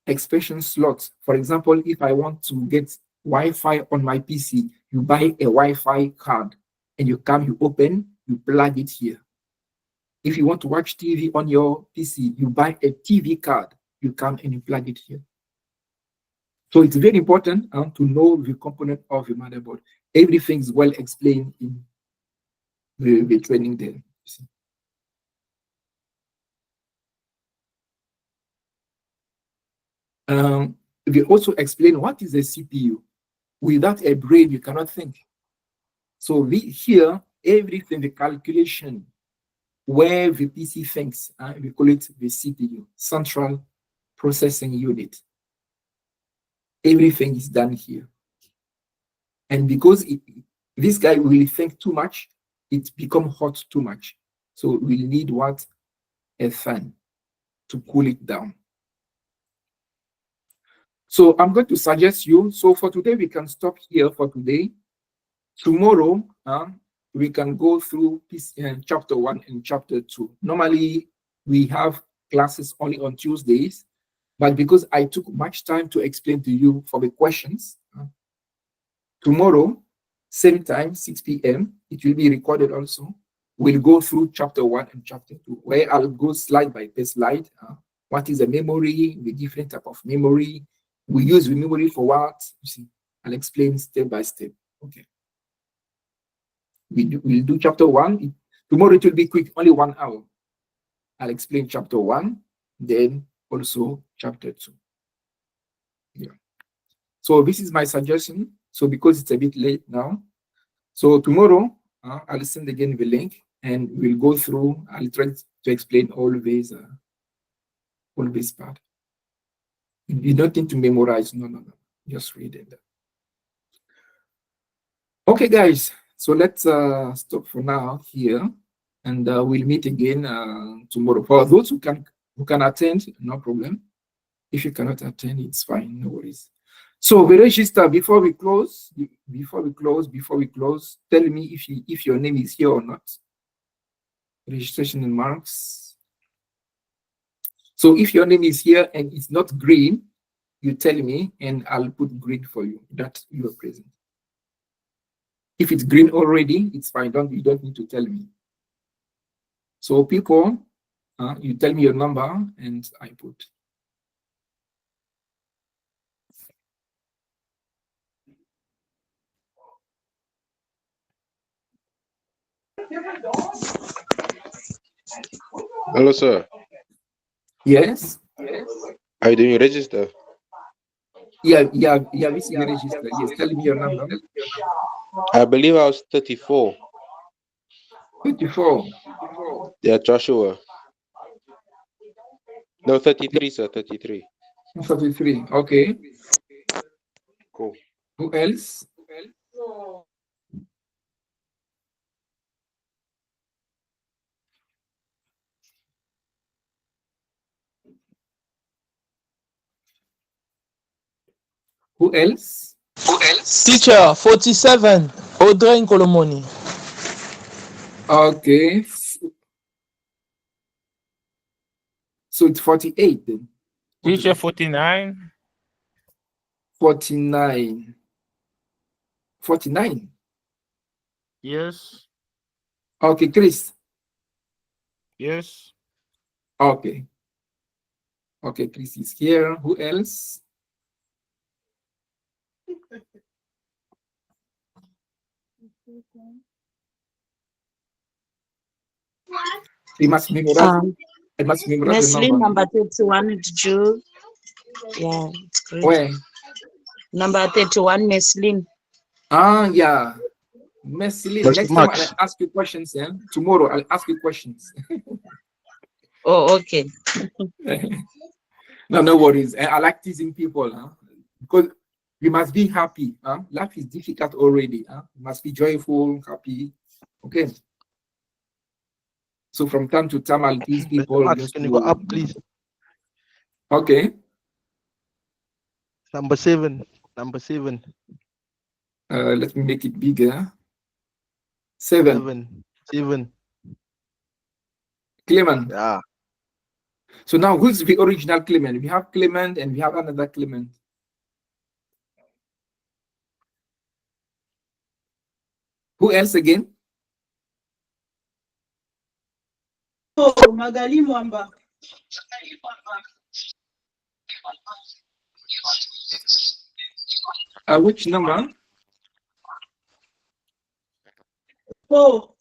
Expression slots. For example, if I want to get Wi-Fi on my PC, you buy a Wi-Fi card and you come, you open, you plug it here. If you want to watch TV on your PC, you buy a TV card, you come and you plug it here. So it's very important to know the component of the motherboard. Everything is well explained in the training there. We also explain what is a CPU. Without a brain, you cannot think. So here, everything, the calculation, where the PC thinks, we call it the CPU, Central Processing Unit. Everything is done here. And because this guy will think too much, it becomes hot too much. So we'll need what? A fan to cool it down. So I'm going to suggest you, so for today, we can stop here for today. Tomorrow, we can go through chapter 1 and chapter 2. Normally, we have classes only on Tuesdays, but because I took much time to explain to you for the questions, tomorrow, same time, 6 p.m., it will be recorded also. We'll go through chapter 1 and chapter 2, where I'll go slide by slide. What is a memory, the different type of memory. We use the memory for what? You see, I'll explain step by step. Okay. We'll do chapter 1. Tomorrow it will be quick, only 1 hour. I'll explain chapter 1, then also chapter 2. Yeah. So this is my suggestion. So because it's a bit late now, so tomorrow I'll send again the link and we'll go through. I'll try to explain all this part. You don't need to memorize. No. Just read it. Okay, guys. So let's stop for now here, and we'll meet again tomorrow. For those who can attend, no problem. If you cannot attend, it's fine. No worries. So the register before we close. Tell me if your name is here or not. Registration and marks. So if your name is here and it's not green, you tell me and I'll put green for you that you are present. If it's green already, it's fine. You don't need to tell me. So people, you tell me your number and I put. Hello, sir. Yes. Are you doing register? Yeah, recently registered. Yes, tell me your number. I believe I was 34. 54. Yeah, Joshua. No, 33, sir. 33. 43. Okay. Cool. Who else? Who else? Teacher, 47. Audrey Nkolomoni. Okay. So it's 48 then. Teacher 49. 49. 49. Yes. Okay, Chris. Yes. Okay. Okay, Chris is here. Who else? We must memorize. I must memorize the Nestlin number. number 31 Jude. Yeah, it's great. Where? Number 31 Nestlin. Yeah. Messi, Mr. next time I'll Max. ask you questions. Yeah? Tomorrow I'll ask you questions. Oh, okay. No worries. I like teasing people, huh? Because we must be happy. Huh? Life is difficult already. Huh? We must be joyful, happy. Okay. So from time to time, I'll tease people. Max, Just can you go to, up, please? Okay. Number 7. Number 7. Let me make it bigger. 7. 7. Clement. Yeah. So now, who's the original Clement? We have Clement and we have another Clement. Who else again? Oh, Magali Mwamba. Which number? Oh.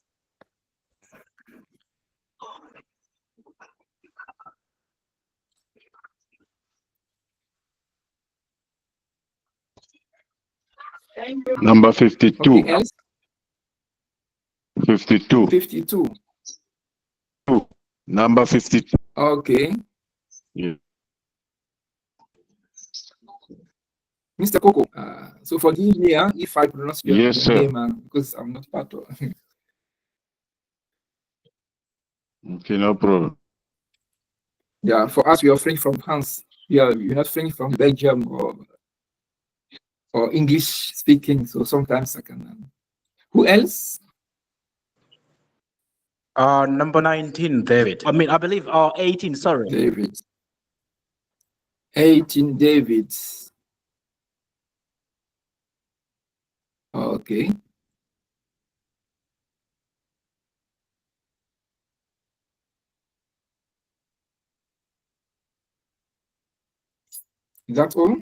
Number 52. Okay, else? 52. 52. Number 52. Okay. Yeah. Mr. Coco, so forgive me if I pronounce your Yes, sir. name because I'm not part of Okay, no problem. Yeah, for us, we are French from France. Yeah, we have French from Belgium or English speaking. So sometimes I can. Who else? Number 19, David. I mean, I believe 18, sorry. David. 18, David. Okay. Is that all?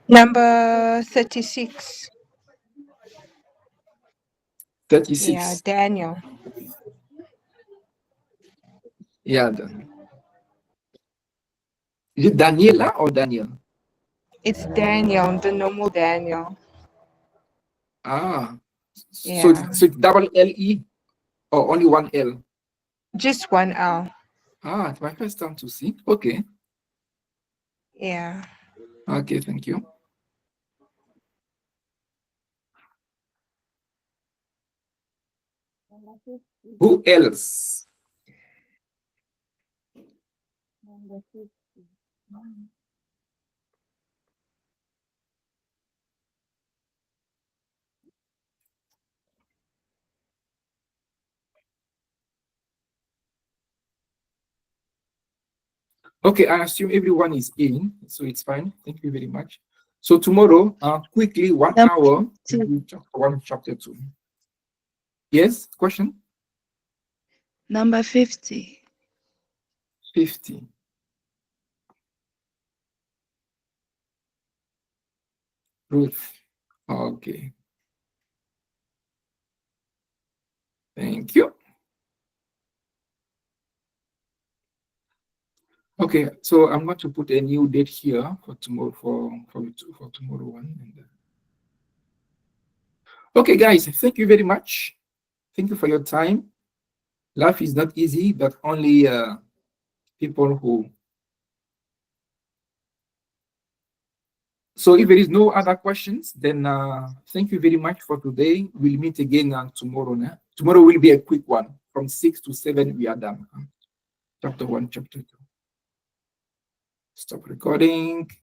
Number 36. 36. Yeah, Daniel. Yeah. Is it Daniela or Daniel? It's Daniel, the normal Daniel. So Yeah. it's double L-E or only one L? Just one L. It's my first time to see. Okay. Yeah. Okay, thank you. Who else? Okay, I assume everyone is in, so it's fine. Thank you very much. So tomorrow, quickly, 1 hour, we'll do chapter 1, chapter 2. Yes, question? Number 50. 50. Ruth. Okay. Thank you. Okay, so I'm going to put a new date here for tomorrow for tomorrow one. Okay, guys, thank you very much. Thank you for your time. Life is not easy, but only people who. So if there is no other questions, then thank you very much for today. We'll meet again tomorrow. Tomorrow will be a quick one. From 6 to 7, we are done. Chapter 1, chapter 2. Stop recording.